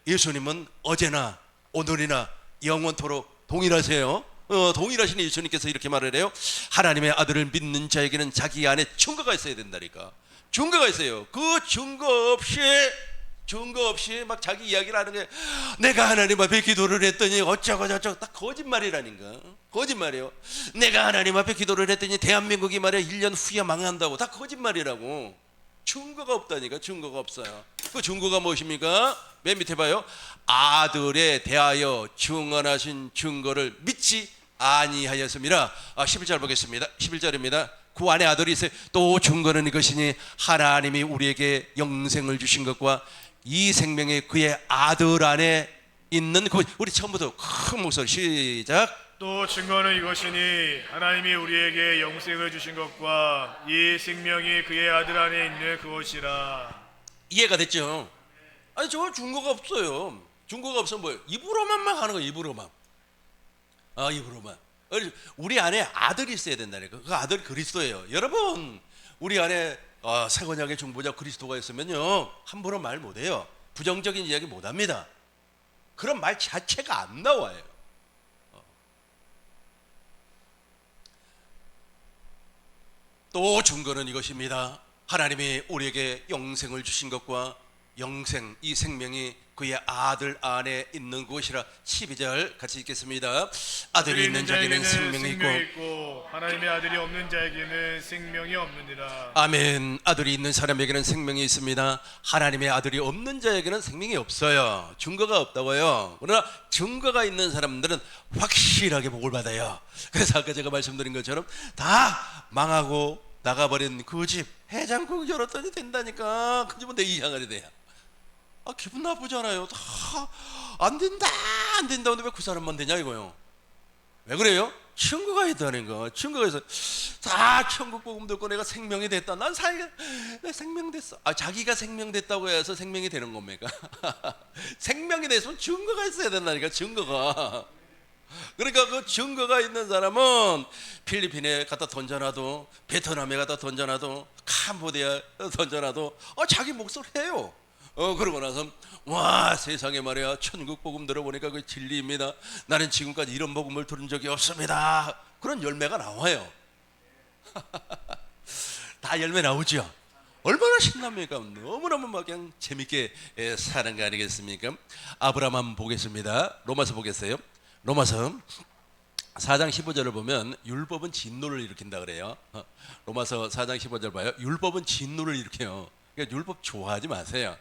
Speaker 1: 예수님은 어제나 오늘이나 영원토록 동일하세요. 동일하신 예수님께서 이렇게 말을 해요. 하나님의 아들을 믿는 자에게는 자기 안에 증거가 있어야 된다니까. 증거가 있어요. 그 증거 없이 막 자기 이야기를 하는 게, 내가 하나님 앞에 기도를 했더니 어쩌고 저쩌고, 딱 거짓말이라니까. 거짓말이에요. 내가 하나님 앞에 기도를 했더니 대한민국이 말이야 1년 후에 망한다고. 다 거짓말이라고. 증거가 없다니까. 증거가 없어요. 그 증거가 무엇입니까? 맨 밑에 봐요. 아들에 대하여 증언하신 증거를 믿지 아니하였습니다. 11절 보겠습니다. 11절입니다. 그 안에 아들이 있어요. 또 증거는 이것이니 하나님이 우리에게 영생을 주신 것과 이 생명이 그의 아들 안에 있는 그, 우리 처음부터 큰 목소리 시작.
Speaker 2: 또 증거는 이것이니 하나님이 우리에게 영생을 주신 것과 이 생명이 그의 아들 안에 있는 그것이라.
Speaker 1: 이해가 됐죠? 아니 저 증거가 없어요. 증거가 없으면 뭐예요? 입으로만 하는 거예요. 입으로만. 입으로만. 우리 안에 아들이 있어야 된다니까. 그 아들 그리스도예요. 여러분, 우리 안에 새 언약의 중보자 그리스도가 있으면요 함부로 말 못해요. 부정적인 이야기 못합니다. 그런 말 자체가 안 나와요. 또 증거는 이것입니다. 하나님이 우리에게 영생을 주신 것과 영생, 이 생명이 그의 아들 안에 있는 것이라. 12절 같이 읽겠습니다. 아들이 있는 자에게는 생명이 있고
Speaker 2: 하나님의 아들이 없는 자에게는 생명이 없느니라.
Speaker 1: 아멘. 아들이 있는 사람에게는 생명이 있습니다. 하나님의 아들이 없는 자에게는 생명이 없어요. 증거가 없다고요. 그러나 증거가 있는 사람들은 확실하게 복을 받아요. 그래서 아까 제가 말씀드린 것처럼 다 망하고 나가버린 그 집 해장국 열었더니 된다니까. 그 집은 내 이상하게 돼요. 기분 나쁘잖아요. 다 안 된다 안 된다. 근데 왜 그 사람만 되냐 이거요. 왜 그래요? 증거가 있다는 거. 증거가 있어. 다 천국 복음 듣고 내가 생명이 됐다. 난 내 생명 됐어. 자기가 생명 됐다고 해서 생명이 되는 겁니까? 생명이 됐으면 증거가 있어야 된다니까. 증거가. 그러니까 그 증거가 있는 사람은 필리핀에 갖다 던져놔도, 베트남에 갖다 던져놔도, 캄보디아에 던져놔도 자기 몫을 해요. 그러고 나서 와, 세상에 말이야, 천국 복음 들어보니까 그 진리입니다. 나는 지금까지 이런 복음을 들은 적이 없습니다. 그런 열매가 나와요. 다 열매 나오죠. 얼마나 신납니까? 너무너무 막 그냥 재밌게 사는 거 아니겠습니까? 아브라함 한번 보겠습니다. 로마서 보겠어요. 로마서 4장 15절을 보면 율법은 진노를 일으킨다 그래요. 로마서 4장 15절 봐요. 율법은 진노를 일으켜요. 그러니까 율법 좋아하지 마세요.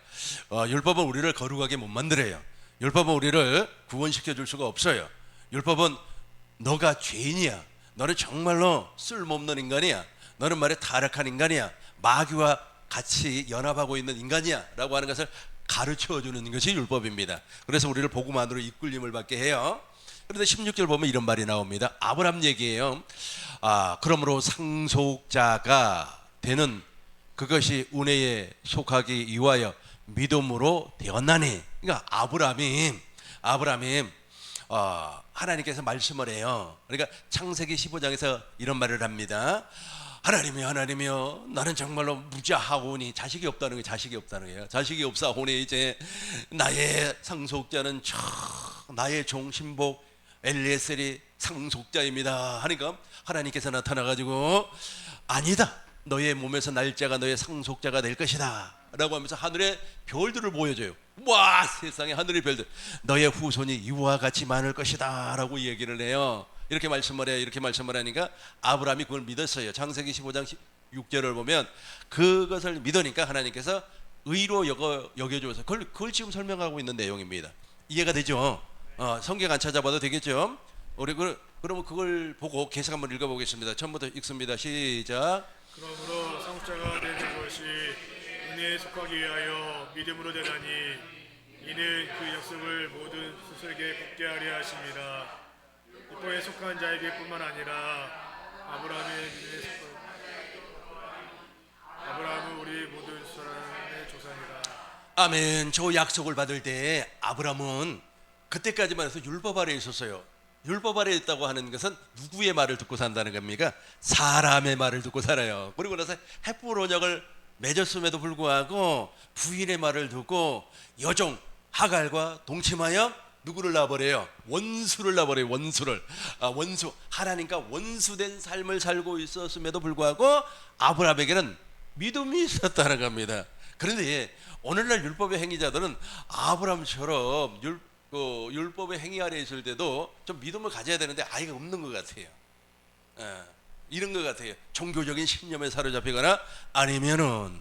Speaker 1: 율법은 우리를 거룩하게 못 만들어요. 율법은 우리를 구원시켜 줄 수가 없어요. 율법은 너가 죄인이야, 너는 정말로 쓸모없는 인간이야, 너는 말에 타락한 인간이야, 마귀와 같이 연합하고 있는 인간이야 라고 하는 것을 가르쳐 주는 것이 율법입니다. 그래서 우리를 복음 안으로 이끌림을 받게 해요. 그런데 16절 보면 이런 말이 나옵니다. 아브라함 얘기예요. 그러므로 상속자가 되는 그것이 은혜에 속하기 위하여 믿음으로 되었나니. 그러니까 아브라함이 하나님께서 말씀을 해요. 그러니까 창세기 15장에서 이런 말을 합니다. 하나님이여, 나는 정말로 무자하오니, 자식이 없다는 거예요. 자식이 없사오니 이제 나의 상속자는 나의 종 신복 엘리에셀이 상속자입니다 하니까 하나님께서 나타나가지고 아니다, 너의 몸에서 날짜가 너의 상속자가 될 것이다 라고 하면서 하늘의 별들을 보여줘요. 와, 세상에 하늘의 별들, 너의 후손이 이와 같이 많을 것이다 라고 얘기를 해요. 이렇게 말씀을 해요. 이렇게 말씀을 하니까 아브라함이 그걸 믿었어요. 창세기 15장 6절을 보면 그것을 믿으니까 하나님께서 의로 여겨줘서 그걸 지금 설명하고 있는 내용입니다. 이해가 되죠? 성경 안 찾아봐도 되겠죠? 우리 그러면 그걸 보고 계속 한번 읽어보겠습니다. 처음부터 읽습니다. 시작.
Speaker 2: 그러므로 상속자가 되는 것이 은혜에 속하기 위하여 믿음으로 되나니, 이는 그 약속을 모든 스스로에게 굳게 하려 하심이라. 이포에 속한 자에게 뿐만 아니라 아브라함은 우리 모든 사람의 조상이라.
Speaker 1: 아멘. 저 약속을 받을 때 아브라함은 그때까지만 해서 율법 아래에 있었어요. 율법 아래에 있다고 하는 것은 누구의 말을 듣고 산다는 겁니까? 사람의 말을 듣고 살아요. 그리고 나서 헷불 언약을 맺었음에도 불구하고 부인의 말을 듣고 여종 하갈과 동침하여 누구를 낳아버려요? 원수를 낳아버려요. 원수. 하나님과 원수된 삶을 살고 있었음에도 불구하고 아브라함에게는 믿음이 있었다는 겁니다. 그런데 오늘날 율법의 행위자들은 아브라함처럼 율법의 행위 아래 있을 때도 좀 믿음을 가져야 되는데 아이가 없는 것 같아요. 이런 것 같아요. 종교적인 신념에 사로잡히거나 아니면은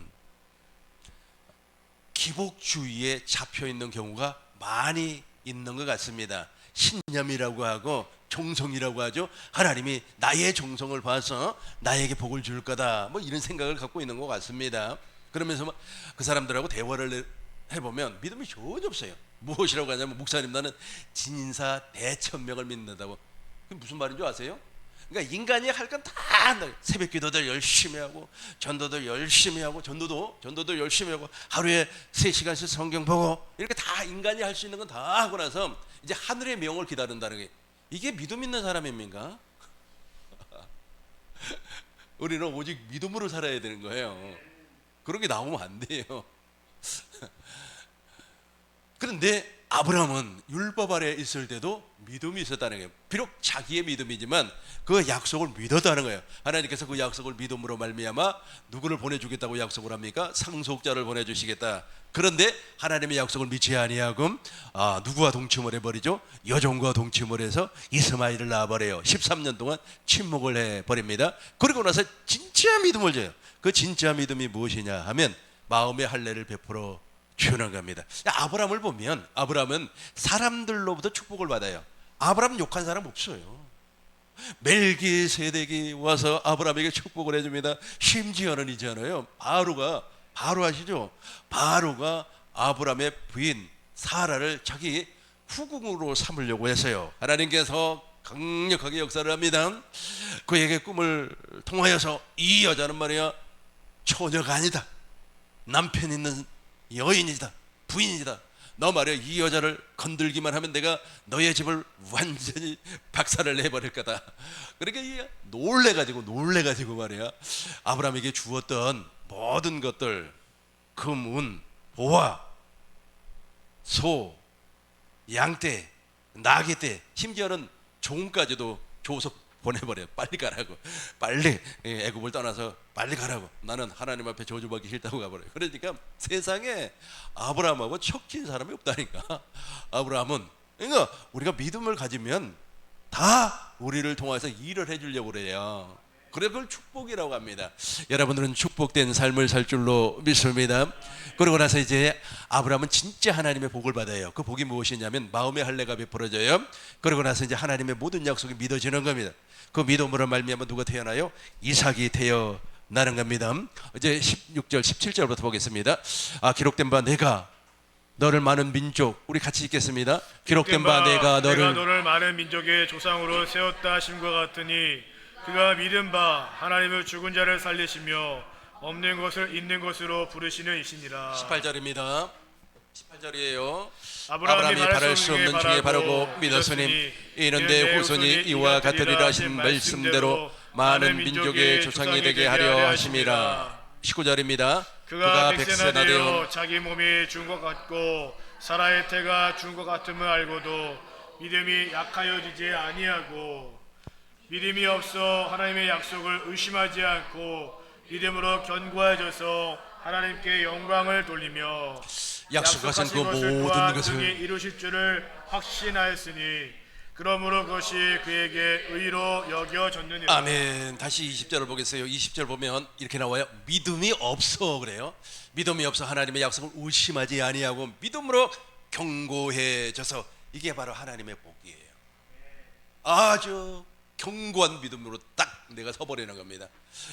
Speaker 1: 기복주의에 잡혀 있는 경우가 많이 있는 것 같습니다. 신념이라고 하고 종성이라고 하죠. 하나님이 나의 종성을 봐서 나에게 복을 줄 거다, 뭐 이런 생각을 갖고 있는 것 같습니다. 그러면서 그 사람들하고 대화를 해보면 믿음이 전혀 없어요. 무엇이라고 하냐면, 목사님 나는 진사 대천명을 믿는다고. 그게 무슨 말인 줄 아세요? 그러니까 인간이 할 건 다 새벽기도도 열심히 하고, 전도도 열심히 하고, 전도도 열심히 하고, 하루에 3시간씩 성경 보고, 이렇게 다 인간이 할 수 있는 건 다 하고 나서 이제 하늘의 명을 기다린다는 게, 이게 믿음 있는 사람입니까? 우리는 오직 믿음으로 살아야 되는 거예요. 그런 게 나오면 안 돼요. 그런데 아브라함은 율법 아래 있을 때도 믿음이 있었다는 거예요. 비록 자기의 믿음이지만 그 약속을 믿었다는 거예요. 하나님께서 그 약속을 믿음으로 말미암아 누구를 보내주겠다고 약속을 합니까? 상속자를 보내주시겠다. 그런데 하나님의 약속을 믿지 아니하고 누구와 동침을 해버리죠? 여종과 동침을 해서 이스마엘을 낳아버려요. 13년 동안 침묵을 해버립니다. 그리고 나서 진짜 믿음을 줘요. 그 진짜 믿음이 무엇이냐 하면 마음의 할례를 베풀어 주는 겁니다. 아브라함을 보면, 아브라함은 사람들로부터 축복을 받아요. 아브라함 욕한 사람 없어요. 멜기세덱이 와서 아브라함에게 축복을 해줍니다. 심지어는 있잖아요, 바로 아시죠? 바로가 아브라함의 부인 사라를 자기 후궁으로 삼으려고 했어요. 하나님께서 강력하게 역사를 합니다. 그에게 꿈을 통하여서 이 여자는 말이야 처녀가 아니다, 남편 있는 여인이다, 부인이다. 너 말이야 이 여자를 건들기만 하면 내가 너의 집을 완전히 박살을 내버릴 거다. 그러니까 놀래가지고 말이야 아브라함에게 주었던 모든 것들, 금, 은, 보화, 소, 양떼, 나귀떼, 심지어는 종까지도 줘서 보내버려요. 빨리 가라고, 빨리 애굽을 떠나서 빨리 가라고, 나는 하나님 앞에 저주받기 싫다고 가버려요. 그러니까 세상에 아브라함하고 척진 사람이 없다니까. 아브라함은, 그러니까 우리가 믿음을 가지면 다 우리를 통해서 일을 해주려고 그래요. 그래, 그걸 축복이라고 합니다. 여러분들은 축복된 삶을 살 줄로 믿습니다. 그러고 나서 이제 아브라함은 진짜 하나님의 복을 받아요. 그 복이 무엇이냐면 마음의 할례가 베풀어져요. 그러고 나서 이제 하나님의 모든 약속이 믿어지는 겁니다. 그 믿음으로 말미암아 누가 태어나요? 이삭이 태어나는 겁니다. 이제 16절 17절부터 보겠습니다. 기록된 바 내가 너를 많은 민족, 우리 같이 읽겠습니다. 기록된 바 내가 너를
Speaker 2: 많은 민족의 조상으로 세웠다 하심과 같으니 그가 믿은 바 하나님을 죽은 자를 살리시며 없는 것을 있는 것으로 부르시는 이시니라.
Speaker 1: 18절입니다. 18절이에요.
Speaker 2: 아브라함이
Speaker 1: 바랄 수 없는 중에 바르고 믿었으니 이는데 후손이 이와 같으리라 하신 말씀대로 많은 민족의 조상이 되게 하려 하심이라. 19절입니다.
Speaker 2: 그가 백세나 되어 자기 몸이 죽은 것 같고 사라의 태가 죽은 것 같음을 알고도 믿음이 약하여지지 아니하고 믿음이 없어 하나님의 약속을 의심하지 않고 믿음으로 견고해져서 하나님께 영광을 돌리며
Speaker 1: 약속하신 그 모든 것을
Speaker 2: 이루실 줄을 확신하였으니 그러므로 그것이 그에게 의로 여겨졌느니라.
Speaker 1: 아멘. 다시 20절을 보겠어요. 20절 보면 이렇게 나와요. 믿음이 없어 그래요. 믿음이 없어 하나님의 약속을 의심하지 아니하고 믿음으로 견고해져서, 이게 바로 하나님의 복이에요. 아주 견고한 믿음으로 딱 내가 서버리는 겁니다.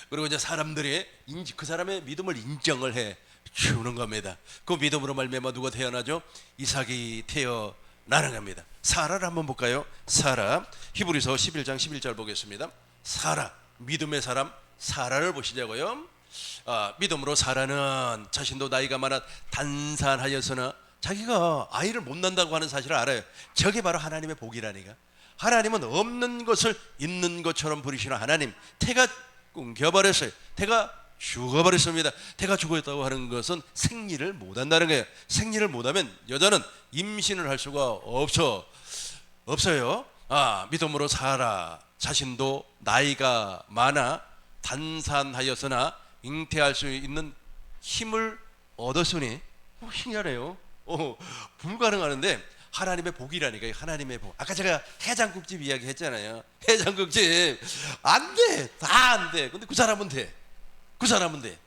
Speaker 1: 그리고 이제 사람들이 그 사람의 믿음을 인정을 해 주는 겁니다. 그 믿음으로 말미암아 누가 태어나죠? 이삭이 태어나는 겁니다. 사라를 한번 볼까요? 사라, 히브리서 11장 11절 보겠습니다. 사라, 믿음의 사람 사라를 보시자고요. 믿음으로 사라는 자신도 나이가 많아 단산하였으나 자기가 아이를 못 낳는다고 하는 사실을 알아요. 저게 바로 하나님의 복이라니까. 하나님은 없는 것을 있는 것처럼 부리시는 하나님. 태가 끊겨버렸어요. 태가 죽어버렸습니다. 태가 죽었다고 하는 것은 생리를 못한다는 거예요. 생리를 못하면 여자는 임신을 할 수가 없어요. 믿음으로 사라 자신도 나이가 많아 단산하였으나 잉태할 수 있는 힘을 얻었으니, 신기하네요. 불가능하는데 하나님의 복이라니까요. 하나님의 복. 아까 제가 해장국집 이야기 했잖아요. 해장국집 안 돼, 다 안 돼. 근데 그 사람은 돼. 그 사람은 돼.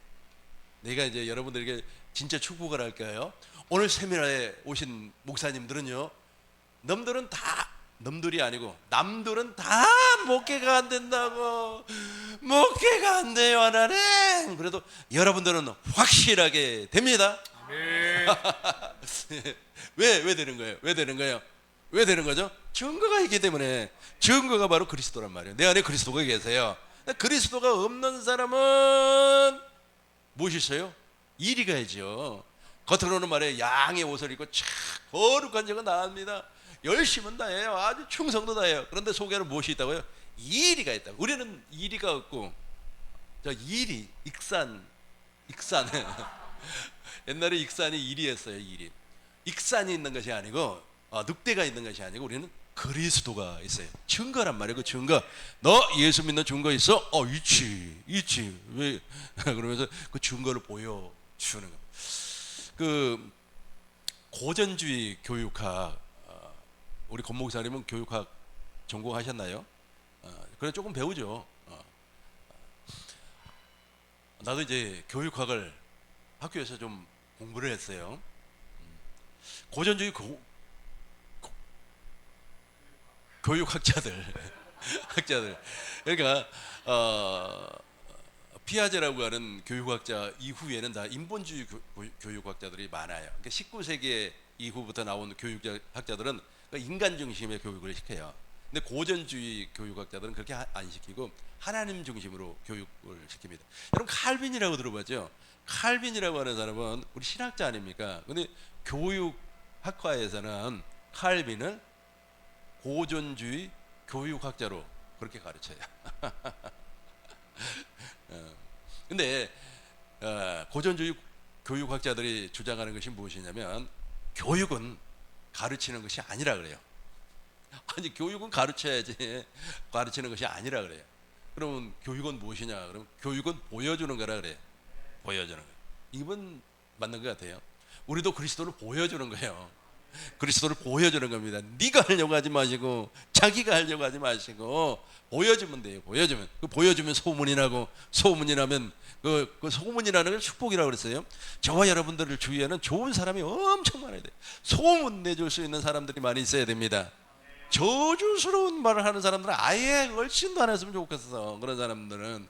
Speaker 1: 내가 이제 여러분들에게 진짜 축복을 할까요? 오늘 세미나에 오신 목사님들은요, 남들은 다 놈들이 아니고 남들은 다 목회가 안 된다고, 목회가 안 돼요 하나님. 그래도 여러분들은 확실하게 됩니다.
Speaker 2: 네.
Speaker 1: 왜 되는 거예요? 왜 되는 거예요? 왜 되는 거죠? 증거가 있기 때문에. 증거가 바로 그리스도란 말이에요. 내 안에 그리스도가 계세요. 그리스도가 없는 사람은 무엇이 있어요? 이리 가야죠. 겉으로는 말해 양의 옷을 입고 참 거룩한 자가 나옵니다. 열심은 다해요. 아주 충성도 다해요. 그런데 속에는 무엇이 있다고요? 이리가 있다고. 우리는 이리가 없고, 저 이리, 익산 옛날에 익산이 이리였어요. 이리. 익산이 있는 것이 아니고, 늑대가 있는 것이 아니고, 우리는 그리스도가 있어요. 증거란 말이에요. 그 증거. 너 예수 믿는 증거 있어? 있지. 왜? 그러면서 그 증거를 보여주는 거. 그 고전주의 교육학, 우리 권 목사님은 교육학 전공하셨나요? 그래 조금 배우죠. 나도 이제 교육학을 학교에서 좀 공부를 했어요. 고전주의 교육학자들 학자들, 그러니까 피아제라고 하는 교육학자 이후에는 다 인본주의 교육학자들이 많아요. 그러니까 19세기 이후부터 나온 교육학자들은 인간 중심의 교육을 시켜요. 근데 고전주의 교육학자들은 그렇게 안 시키고 하나님 중심으로 교육을 시킵니다. 여러분 칼빈이라고 들어봤죠? 칼빈이라고 하는 사람은 우리 신학자 아닙니까? 근데 교육학과에서는 칼빈을 고전주의 교육학자로 그렇게 가르쳐요. 근데 고전주의 교육학자들이 주장하는 것이 무엇이냐면, 교육은 가르치는 것이 아니라 그래요. 아니, 교육은 가르쳐야지 가르치는 것이 아니라 그래요. 그러면 교육은 무엇이냐? 그럼 교육은 보여주는 거라 그래요. 보여주는 거. 이건 맞는 것 같아요. 우리도 그리스도를 보여주는 거예요. 그리스도를 보여주는 겁니다. 네가 하려고 하지 마시고, 자기가 하려고 하지 마시고, 보여주면 돼요. 보여주면. 그 보여주면 소문이 나고, 소문이 나면 그 소문이라는 걸 축복이라고 그랬어요. 저와 여러분들을 주위에는 좋은 사람이 엄청 많아야 돼요. 소문 내줄 수 있는 사람들이 많이 있어야 됩니다. 저주스러운 말을 하는 사람들은 아예 얼씬도 안 했으면 좋겠어. 그런 사람들은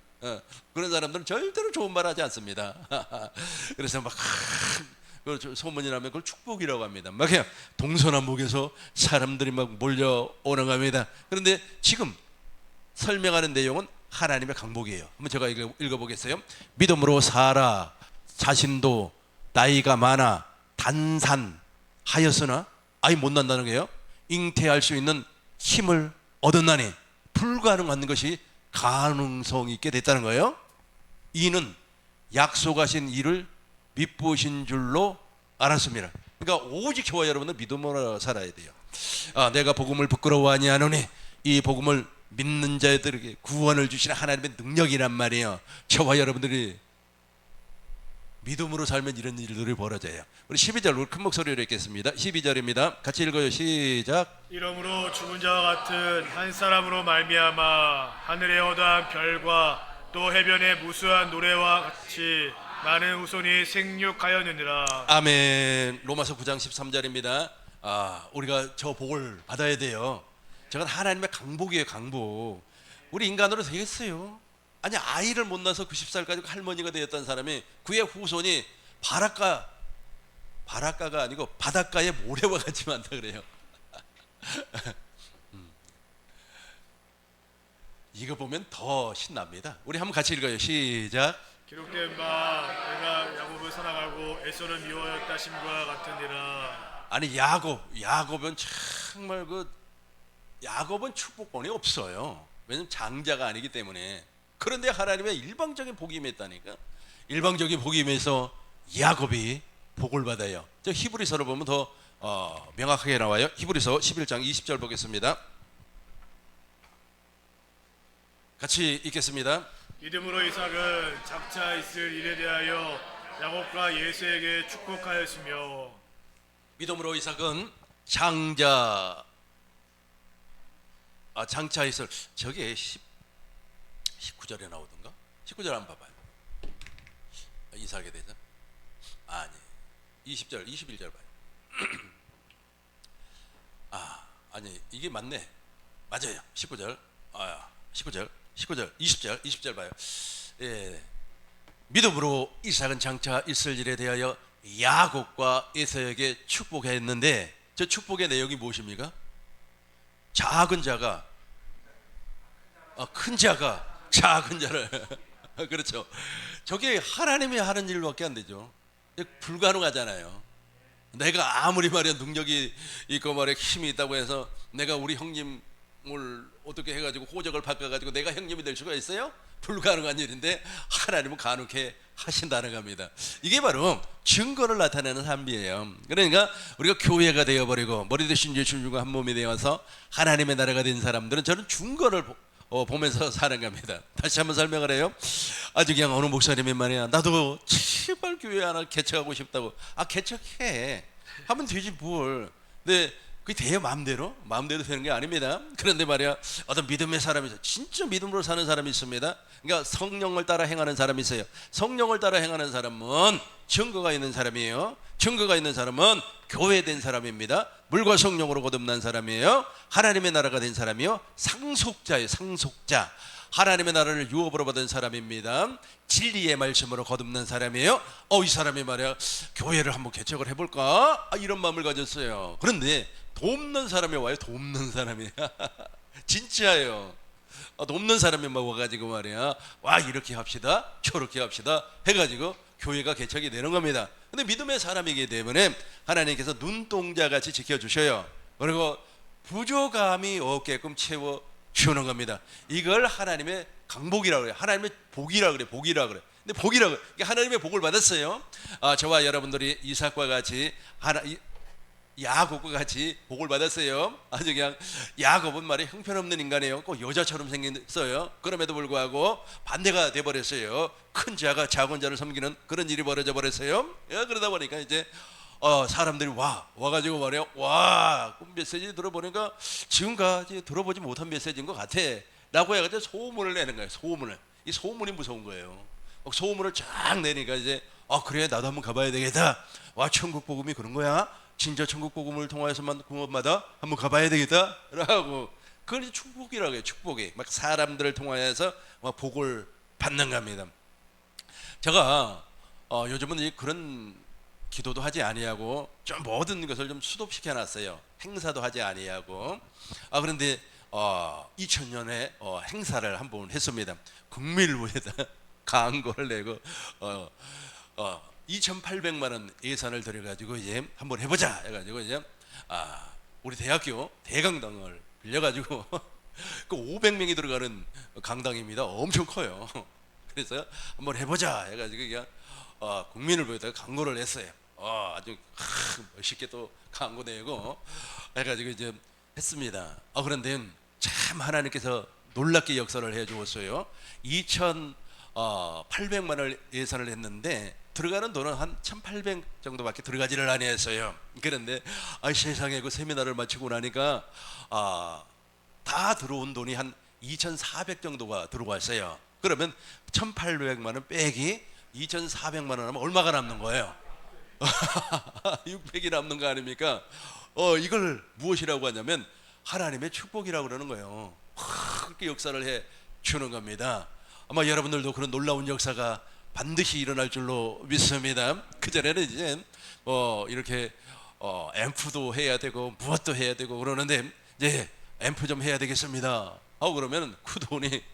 Speaker 1: 절대로 좋은 말 하지 않습니다. 그래서 막 소문이 나면 그걸 축복이라고 합니다. 막 그냥 동서남북에서 사람들이 막 몰려오는 겁니다. 그런데 지금 설명하는 내용은 하나님의 강복이에요. 한번 제가 읽어보겠어요. 믿음으로 사라 자신도 나이가 많아 단산하였으나, 아이 못 난다는 거예요. 잉태할 수 있는 힘을 얻었나니, 불가능한 것이 가능성 있게 됐다는 거예요. 이는 약속하신 일을 믿으신 줄로 알았습니다. 그러니까 오직 저와 여러분은 믿음으로 살아야 돼요. 내가 복음을 부끄러워하지 않으니 이 복음을 믿는 자들에게 구원을 주시는 하나님의 능력이란 말이에요. 저와 여러분들이 믿음으로 살면 이런 일들이 벌어져요. 우리 12절 우리 큰 목소리로 읽겠습니다. 12절입니다. 같이 읽어요. 시작.
Speaker 2: 이러므로 죽은 자와 같은 한 사람으로 말미암아 하늘에 허다한 별과 또 해변의 무수한 노래와 같이 많은 후손이 생육하였느니라.
Speaker 1: 아멘. 로마서 9장 13절입니다. 우리가 저 복을 받아야 돼요. 저건 하나님의 강복이에요. 강복. 우리 인간으로 되겠어요? 아니, 아이를 못 낳아서 90살까지 할머니가 되었던 사람이 그의 후손이 바닷가가 아니고 바닷가에 모래와 같이 많다 그래요. 이거 보면 더 신납니다. 우리 한번 같이 읽어요. 시작.
Speaker 2: 기록된 바 내가 야곱을 사랑하고 에서를 미워하였다 심과 같으니라.
Speaker 1: 아니, 야곱은 정말 야곱은 축복권이 없어요. 왜냐면 장자가 아니기 때문에. 그런데 하나님의 일방적인 복이 임했다니까. 일방적인 복이 임해서 야곱이 복을 받아요. 저 히브리서를 보면 더 명확하게 나와요. 히브리서 11장 20절 보겠습니다. 같이 읽겠습니다.
Speaker 2: 믿음으로 이삭은 장차 있을 일에 대하여 야곱과 예수에게 축복하였으며.
Speaker 1: 믿음으로 이삭은 장차 있을, 저게 19절에 나오던가? 19절 한번 봐봐요. 이삭에 대해서. 아니, 20절 21절 봐요. 아니 이게 맞네. 맞아요. 19절. 19절, 20절 봐요. 예. 믿음으로 이삭은 장차 있을 일에 대하여 야곱과 에서에게 축복했는데 저 축복의 내용이 무엇입니까? 작은 자가 큰 자가 작은 자를 그렇죠. 저게 하나님이 하는 일밖에 안 되죠. 불가능하잖아요. 내가 아무리 말이야 능력이 있고 말이야 힘이 있다고 해서 내가 우리 형님을 어떻게 해가지고 호적을 바꿔가지고 내가 형님이 될 수가 있어요? 불가능한 일인데 하나님은 가능케 하신다는 겁니다. 이게 바로 증거를 나타내는 삶이에요. 그러니까 우리가 교회가 되어버리고 머리 대신 예수님과 한 몸이 되어서 하나님의 나라가 된 사람들은 저는 증거를 보면서 사는 겁니다. 다시 한번 설명을 해요. 아주 그냥 어느 목사님이 말이야 나도 제발 교회 하나 개척하고 싶다고. 개척해 하면 되지 뭘. 근데 그게 돼요? 마음대로 되는 게 아닙니다. 그런데 말이야 어떤 믿음의 사람이 있어요. 진짜 믿음으로 사는 사람이 있습니다. 그러니까 성령을 따라 행하는 사람이 있어요. 성령을 따라 행하는 사람은 증거가 있는 사람이에요. 증거가 있는 사람은 교회된 사람입니다. 물과 성령으로 거듭난 사람이에요. 하나님의 나라가 된 사람이요. 상속자예요. 상속자. 하나님의 나라를 유업으로 받은 사람입니다. 진리의 말씀으로 거듭난 사람이에요. 이 사람이 말이야 교회를 한번 개척을 해볼까? 이런 마음을 가졌어요. 그런데 돕는 사람이 와요. 돕는 사람이 진짜예요. 돕는 사람이 막 와가지고 말이야 와 이렇게 합시다 저렇게 합시다 해가지고 교회가 개척이 되는 겁니다. 근데 믿음의 사람이기 때문에 하나님께서 눈동자같이 지켜주셔요. 그리고 부족함이 없게끔 채워주는 겁니다. 이걸 하나님의 강복이라고 그래요. 하나님의 복이라고 그래요. 복이라고 그래요. 근데 복이라고 하나님의 복을 받았어요. 저와 여러분들이 이삭과 같이 야곱과 같이 복을 받았어요. 아주 그냥 야곱은 말이 형편없는 인간이에요. 꼭 여자처럼 생겼어요. 그럼에도 불구하고 반대가 돼버렸어요. 큰 자가 작은 자를 섬기는 그런 일이 벌어져 버렸어요. 그러다 보니까 이제 사람들이 와가지고 말이에요. 그 메시지 들어보니까 지금까지 들어보지 못한 메시지인 것 같아 라고 해가지고 소문을 내는 거예요. 소문을. 이 소문이 무서운 거예요. 소문을 쫙 내니까 이제 그래 나도 한번 가봐야 되겠다. 천국 복음이 그런 거야? 진짜 천국 복음을 통하여서만 구원받아? 한번 가봐야 되겠다 라고. 그걸 축복이라고 해요. 축복이 막 사람들을 통하여서 막 복을 받는 겁니다. 제가 요즘은 그런 기도도 하지 아니하고 좀 모든 것을 좀 수도시켜 놨어요. 행사도 하지 아니하고. 그런데 2000년에 행사를 한번 했습니다. 국민일보에다 광고를 내고 2,800만 원 예산을 들여가지고 이제 한번 해보자 해가지고 이제 우리 대학교 대강당을 빌려가지고 그 500명이 들어가는 강당입니다. 엄청 커요. 그래서 한번 해보자 해가지고 그냥 국민일보에다가 광고를 냈어요. 아주 멋있게 또 광고 내고 해가지고 이제 했습니다. 그런데 참 하나님께서 놀랍게 역사를 해주었어요. 2,800만 원 예산을 했는데 들어가는 돈은 한 1,800 정도밖에 들어가지를 아니했어요. 그런데 세상에 그 세미나를 마치고 나니까 다 들어온 돈이 한 2,400 정도가 들어왔어요. 그러면 1,800만 원 빼기 2,400만 원 하면 얼마가 남는 거예요? 600이 남는 거 아닙니까? 이걸 무엇이라고 하냐면 하나님의 축복이라고 그러는 거예요. 그렇게 역사를 해 주는 겁니다. 아마 여러분들도 그런 놀라운 역사가 반드시 일어날 줄로 믿습니다. 그전에는 이제 이렇게 앰프도 해야 되고 무엇도 해야 되고 그러는데 이제 앰프 좀 해야 되겠습니다 하고 그러면 그 돈이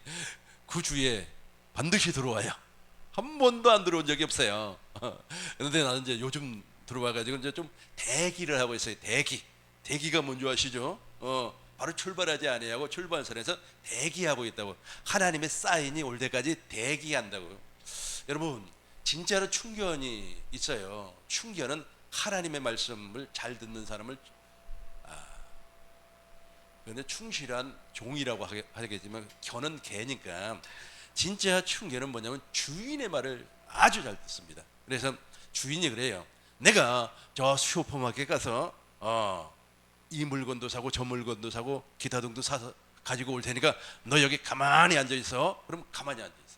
Speaker 1: 그 주에 반드시 들어와요. 한 번도 안 들어온 적이 없어요. 그런데 나는 이제 요즘 들어와가지고 이제 좀 대기를 하고 있어요. 대기가 뭔지 아시죠? 바로 출발하지 아니하고 출발선에서 대기하고 있다고. 하나님의 사인이 올 때까지 대기한다고요. 여러분 진짜로 충견이 있어요. 충견은 하나님의 말씀을 잘 듣는 사람을 그런데 충실한 종이라고 하겠지만 견은 개니까 진짜 충견은 뭐냐면 주인의 말을 아주 잘 듣습니다. 그래서 주인이 그래요. 내가 저 슈퍼마켓 가서 이 물건도 사고 저 물건도 사고 기타 등도 사서 가지고 올 테니까 너 여기 가만히 앉아 있어. 그럼 가만히 앉아 있어.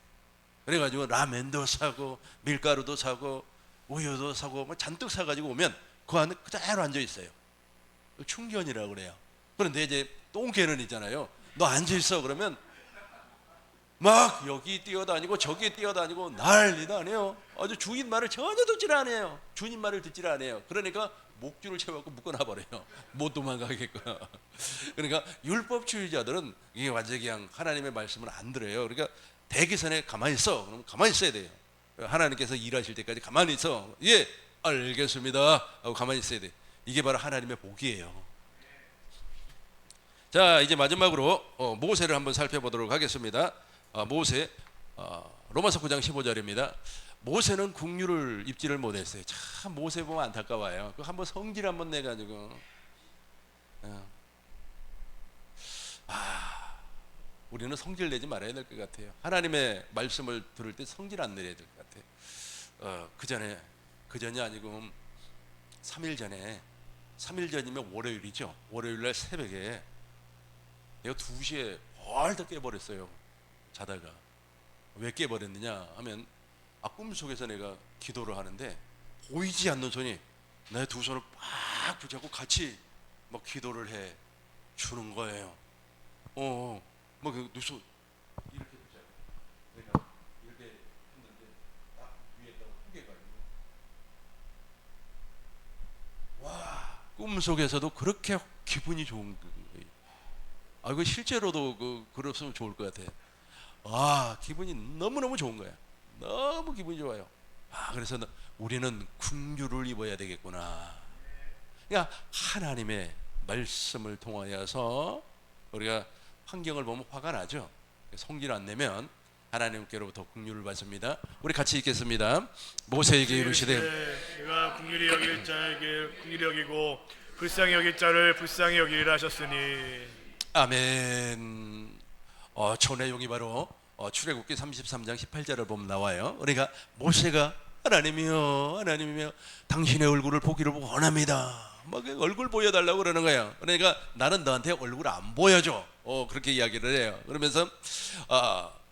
Speaker 1: 그래가지고 라면도 사고 밀가루도 사고 우유도 사고 뭐 잔뜩 사가지고 오면 그 안에 그대로 앉아 있어요. 충견이라고 그래요. 그런데 이제 똥개는 있잖아요. 너 앉아 있어 그러면 막 여기 뛰어다니고 저기 뛰어다니고 난리도 아니에요. 아주 주인 말을 전혀 듣질 않아요. 주인 말을 듣질 않아요. 그러니까 목줄을 채워갖고 묶어놔버려요. 못 도망가겠고. 그러니까 율법주의자들은 이게 완전히 그냥 하나님의 말씀을 안 들어요. 그러니까 대기선에 가만히 있어. 그럼 가만히 있어야 돼요. 하나님께서 일하실 때까지 가만히 있어. 예, 알겠습니다 하고 가만히 있어야 돼. 이게 바로 하나님의 복이에요. 자, 이제 마지막으로 모세를 한번 살펴보도록 하겠습니다. 모세, 로마서 9장 15절입니다. 모세는 국류를 입지를 못했어요. 참 모세 보면 안타까워요. 그 한번 성질 한번 내가지고 우리는 성질 내지 말아야 될 것 같아요. 하나님의 말씀을 들을 때 성질 안 내야 될 것 같아요. 그 전이 아니고 3일 전이면 월요일이죠. 월요일날 새벽에 내가 2시에 벌떡 깨버렸어요. 자다가. 왜 깨버렸느냐 하면 꿈속에서 내가 기도를 하는데 보이지 않는 손이 내 두 손을 꽉 붙잡고 같이 막 기도를 해 주는 거예요. 그 손 이렇게 붙잡고 내가 이렇게 했는데 딱 위에다가 후게가지고 꿈속에서도 그렇게 기분이 좋은 거예요. 이거 실제로도 그랬으면 좋을 것 같아. 기분이 너무너무 좋은 거야. 너무 기분이 좋아요. 그래서 우리는 긍휼을 입어야 되겠구나. 그러니까 하나님의 말씀을 통하여서 우리가 환경을 보면 화가 나죠. 성질 안 내면 하나님께로부터 긍휼을 받습니다. 우리 같이 읽겠습니다. 모세에게 이르시되
Speaker 2: 내가 긍휼히 여길 자에게 긍휼히 여기고 불쌍히 여길 자를 불쌍히 여기리라 하셨으니. 아멘.
Speaker 1: 저 내용이 바로 출애굽기 33장 18절을 보면 나와요. 그러니까 모세가 하나님이여 당신의 얼굴을 보기를 원합니다. 막 얼굴 보여달라고 그러는 거예요. 그러니까 나는 너한테 얼굴 안 보여줘. 그렇게 이야기를 해요. 그러면서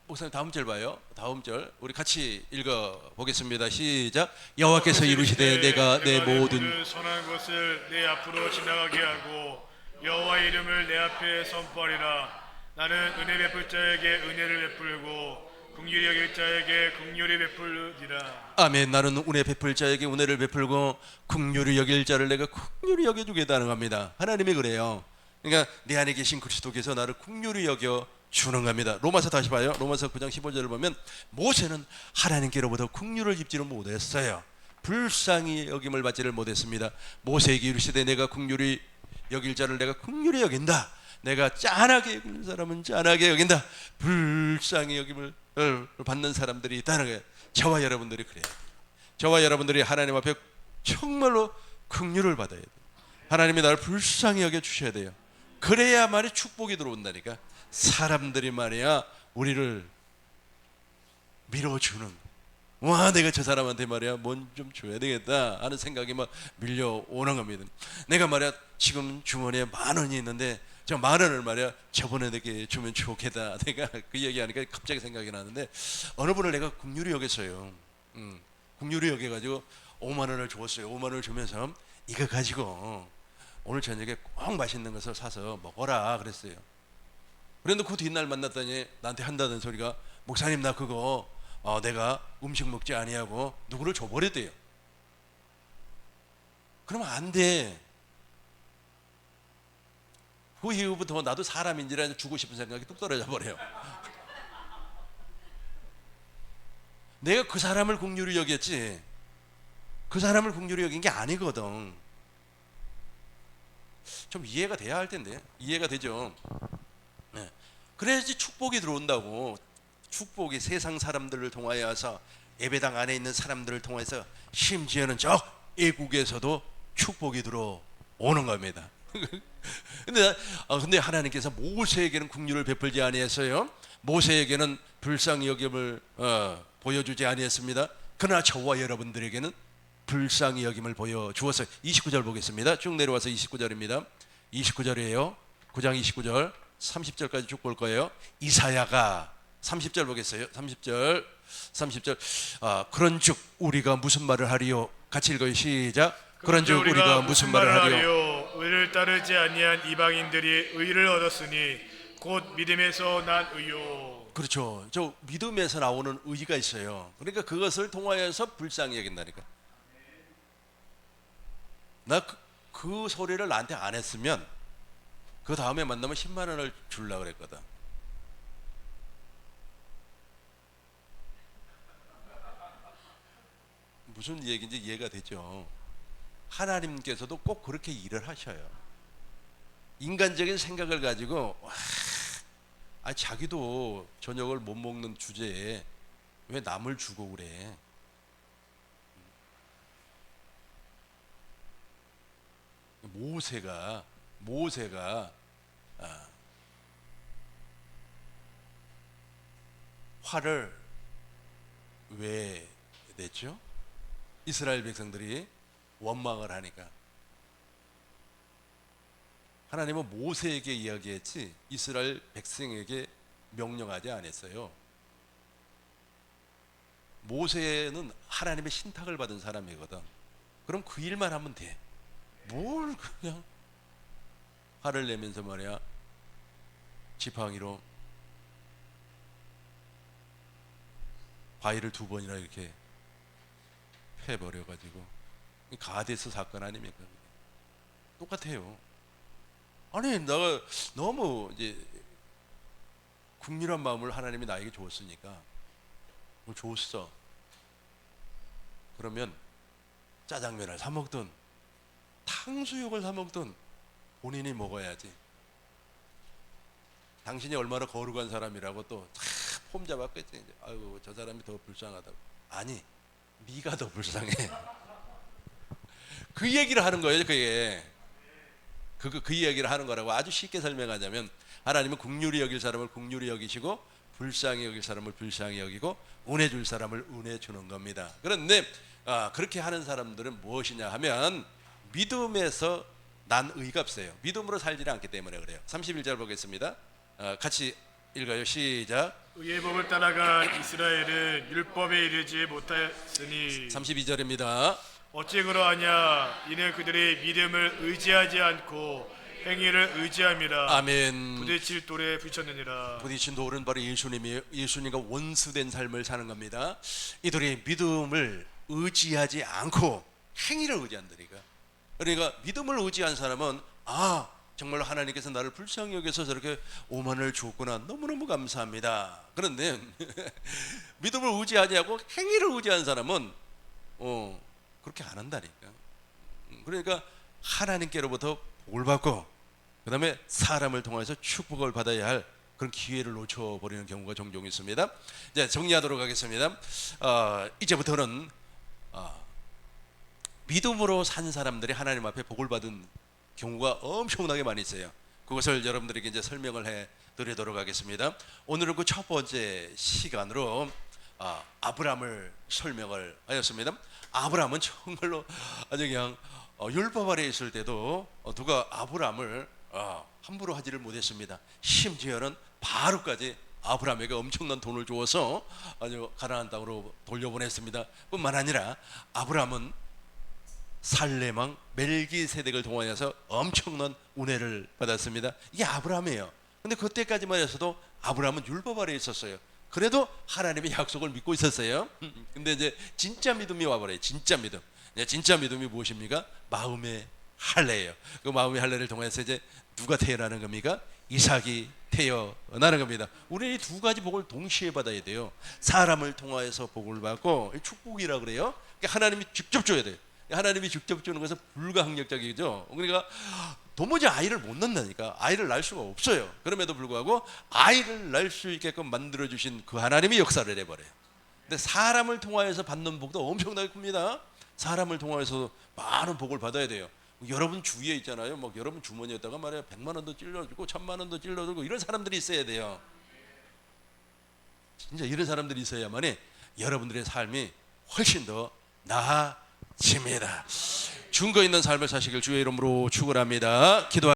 Speaker 1: 목사님 다음 절 봐요. 다음 절 우리 같이 읽어 보겠습니다. 시작. 여호와께서 이르시되 내가 내 모든
Speaker 2: 선한 것을 내 앞으로 지나가게 하고 여호와의 이름을 내 앞에 선포하리라. 나는 은혜 베풀 자에게 은혜를 베풀고 긍휼히 여길 자에게 긍휼히 베풀리라.
Speaker 1: 아멘. 나는 은혜 베풀 자에게 은혜를 베풀고 긍휼히 여길 자를 내가 긍휼히 여겨주겠다는 겁니다. 하나님이 그래요. 그러니까 내 안에 계신 그리스도께서 나를 긍휼히 여겨 주는 겁니다. 로마서 다시 봐요. 로마서 9장 15절을 보면 모세는 하나님께로부터 긍휼을 입지를 못했어요. 불쌍히 여김을 받지를 못했습니다. 모세에게 이르시되 내가 긍휼히 여길 자를 내가 긍휼히 여긴다. 내가 짠하게 여기는 사람은 짠하게 여긴다. 불쌍히 여김을 받는 사람들이 있다는 거예요. 저와 여러분들이 그래요. 저와 여러분들이 하나님 앞에 정말로 긍휼을 받아야 돼요. 하나님이 나를 불쌍히 여겨 주셔야 돼요. 그래야만이 축복이 들어온다니까. 사람들이 말이야 우리를 밀어주는, 내가 저 사람한테 말이야 뭔 좀 줘야 되겠다 하는 생각이 막 밀려오는 겁니다. 내가 말이야 지금 주머니에 10,000원이 있는데 저 10,000원을 말이야 저분에게 주면 좋겠다. 내가 그 얘기하니까 갑자기 생각이 나는데 어느 분을 내가 긍휼히 여겼어요. 긍휼히 여겨가지고 50,000원을 줬어요. 50,000원을 주면서 이거 가지고 오늘 저녁에 꼭 맛있는 것을 사서 먹어라 그랬어요. 그런데 그 뒷날 만났더니 나한테 한다는 소리가 목사님 나 그거 내가 음식 먹지 아니하고 누구를 줘버렸대요. 그러면 안 돼. 그 이후부터 나도 사람인지라 주고 싶은 생각이 뚝 떨어져 버려요. 내가 그 사람을 긍휼히 여겼지 그 사람을 긍휼히 여긴 게 아니거든. 좀 이해가 돼야 할 텐데. 이해가 되죠. 네. 그래야지 축복이 들어온다고. 축복이 세상 사람들을 통하여서 예배당 안에 있는 사람들을 통해서 심지어는 저 애국에서도 축복이 들어오는 겁니다. 근데 하나님께서 모세에게는 긍휼을 베풀지 아니했어요. 모세에게는 불쌍히 여김을 보여주지 아니했습니다. 그러나 저와 여러분들에게는 불쌍히 여김을 보여주었어요. 29절 보겠습니다. 쭉 내려와서 29절입니다. 29절이에요. 9장 29절 30절까지 쭉 볼 거예요. 이사야가 30절 보겠어요. 30절 그런즉 우리가 무슨 말을 하리요? 같이 읽어요. 시작. 그런즉 우리가 무슨 말을 하리요?
Speaker 2: 의를 따르지 아니한 이방인들이 의를 얻었으니 곧 믿음에서 난 의요.
Speaker 1: 그렇죠. 저 믿음에서 나오는 의가 있어요. 그러니까 그것을 통하여서 불쌍히 여긴다니까. 나 그 소리를 나한테 안 했으면 그 다음에 만나면 10만 원을 주려고 그랬거든. 무슨 얘기인지 이해가 되죠. 하나님께서도 꼭 그렇게 일을 하셔요. 인간적인 생각을 가지고 자기도 저녁을 못 먹는 주제에 왜 남을 주고 그래. 모세가 화를 왜 냈죠? 이스라엘 백성들이 원망을 하니까. 하나님은 모세에게 이야기했지 이스라엘 백성에게 명령하지 않았어요. 모세는 하나님의 신탁을 받은 사람이거든. 그럼 그 일만 하면 돼. 뭘 그냥 화를 내면서 말이야 지팡이로 바위를 2번이나 이렇게 패버려가지고 가데스 사건 아닙니까? 똑같아요. 아니 내가 너무 이제 국민한 마음을 하나님이 나에게 줬으니까 뭐 줬어. 그러면 짜장면을 사 먹든 탕수육을 사 먹든 본인이 먹어야지. 당신이 얼마나 거룩한 사람이라고 또 폼 잡았겠지. 아이고 저 사람이 더 불쌍하다고. 아니 네가 더 불쌍해. 그 얘기를 하는 거예요. 그게 그 이야기를 하는 거라고. 아주 쉽게 설명하자면 하나님은 긍휼히 여길 사람을 긍휼히 여기시고 불쌍히 여길 사람을 불쌍히 여기고 은혜 줄 사람을 은혜 주는 겁니다. 그런데 그렇게 하는 사람들은 무엇이냐 하면 믿음에서 난 의가 없어요. 믿음으로 살지는 않기 때문에 그래요. 31절 보겠습니다. 같이 읽어요. 시작.
Speaker 2: 의의 법을 따라간 이스라엘은 율법에 이르지 못하였으니
Speaker 1: 32절입니다.
Speaker 2: 어찌 그러하냐 이는 그들이 믿음을 의지하지 않고 행위를 의지함이라.
Speaker 1: 아멘.
Speaker 2: 부딪힐 돌에 부딪혔느니라.
Speaker 1: 부딪힌 돌은 바로 예수님과 원수된 삶을 사는 겁니다. 이들이 믿음을 의지하지 않고 행위를 의지한다니까. 그러니까 믿음을 의지한 사람은 정말로 하나님께서 나를 불쌍히 여겨서 저렇게 5만 원을 주었구나. 너무너무 감사합니다. 그런데 믿음을 의지하지 않고 행위를 의지한 사람은 그렇게 안 한다니까. 그러니까 하나님께로부터 복을 받고 그 다음에 사람을 통해서 축복을 받아야 할 그런 기회를 놓쳐버리는 경우가 종종 있습니다. 이제 정리하도록 하겠습니다. 이제부터는 믿음으로 산 사람들이 하나님 앞에 복을 받은 경우가 엄청나게 많이 있어요. 그것을 여러분들에게 이제 설명을 해 드리도록 하겠습니다. 오늘은 그 첫 번째 시간으로 아브라함을 설명을 하였습니다. 아브라함은 정말로 아주 그냥 율법 아래 있을 때도 누가 아브라함을 함부로 하지를 못했습니다. 심지어는 바로까지 아브라함에게 엄청난 돈을 주어서 아주 가나안 땅으로 돌려보냈습니다. 뿐만 아니라 아브라함은 살레망 멜기세덱을 통하여서 엄청난 은혜를 받았습니다. 이게 아브라함이에요. 근데 그때까지만 해서도 아브라함은 율법 아래에 있었어요. 그래도 하나님의 약속을 믿고 있었어요. 근데 이제 진짜 믿음이 와버려요. 진짜 믿음. 진짜 믿음이 무엇입니까? 마음의 할례예요. 그 마음의 할례를 통해서 이제 누가 태어나는 겁니까? 이삭이 태어나는 겁니다. 우리는 이 두 가지 복을 동시에 받아야 돼요. 사람을 통하여서 복을 받고 축복이라 그래요. 그러니까 하나님이 직접 줘야 돼요. 하나님이 직접 주는 것은 불가항력적이죠. 그러니까 도무지 아이를 못 낳는다니까. 아이를 낳을 수가 없어요. 그럼에도 불구하고 아이를 낳을 수 있게끔 만들어주신 그 하나님이 역사를 해버려요. 근데 사람을 통하여서 받는 복도 엄청나게 큽니다. 사람을 통하여서 많은 복을 받아야 돼요. 여러분 주위에 있잖아요. 막 여러분 주머니에다가 말이야 100만 원도 찔러주고 1000만 원도 찔러주고 이런 사람들이 있어야 돼요. 진짜 이런 사람들이 있어야만이 여러분들의 삶이 훨씬 더 나아집니다. 증거 있는 삶을 사시길 주의 이름으로 축원합니다. 기도.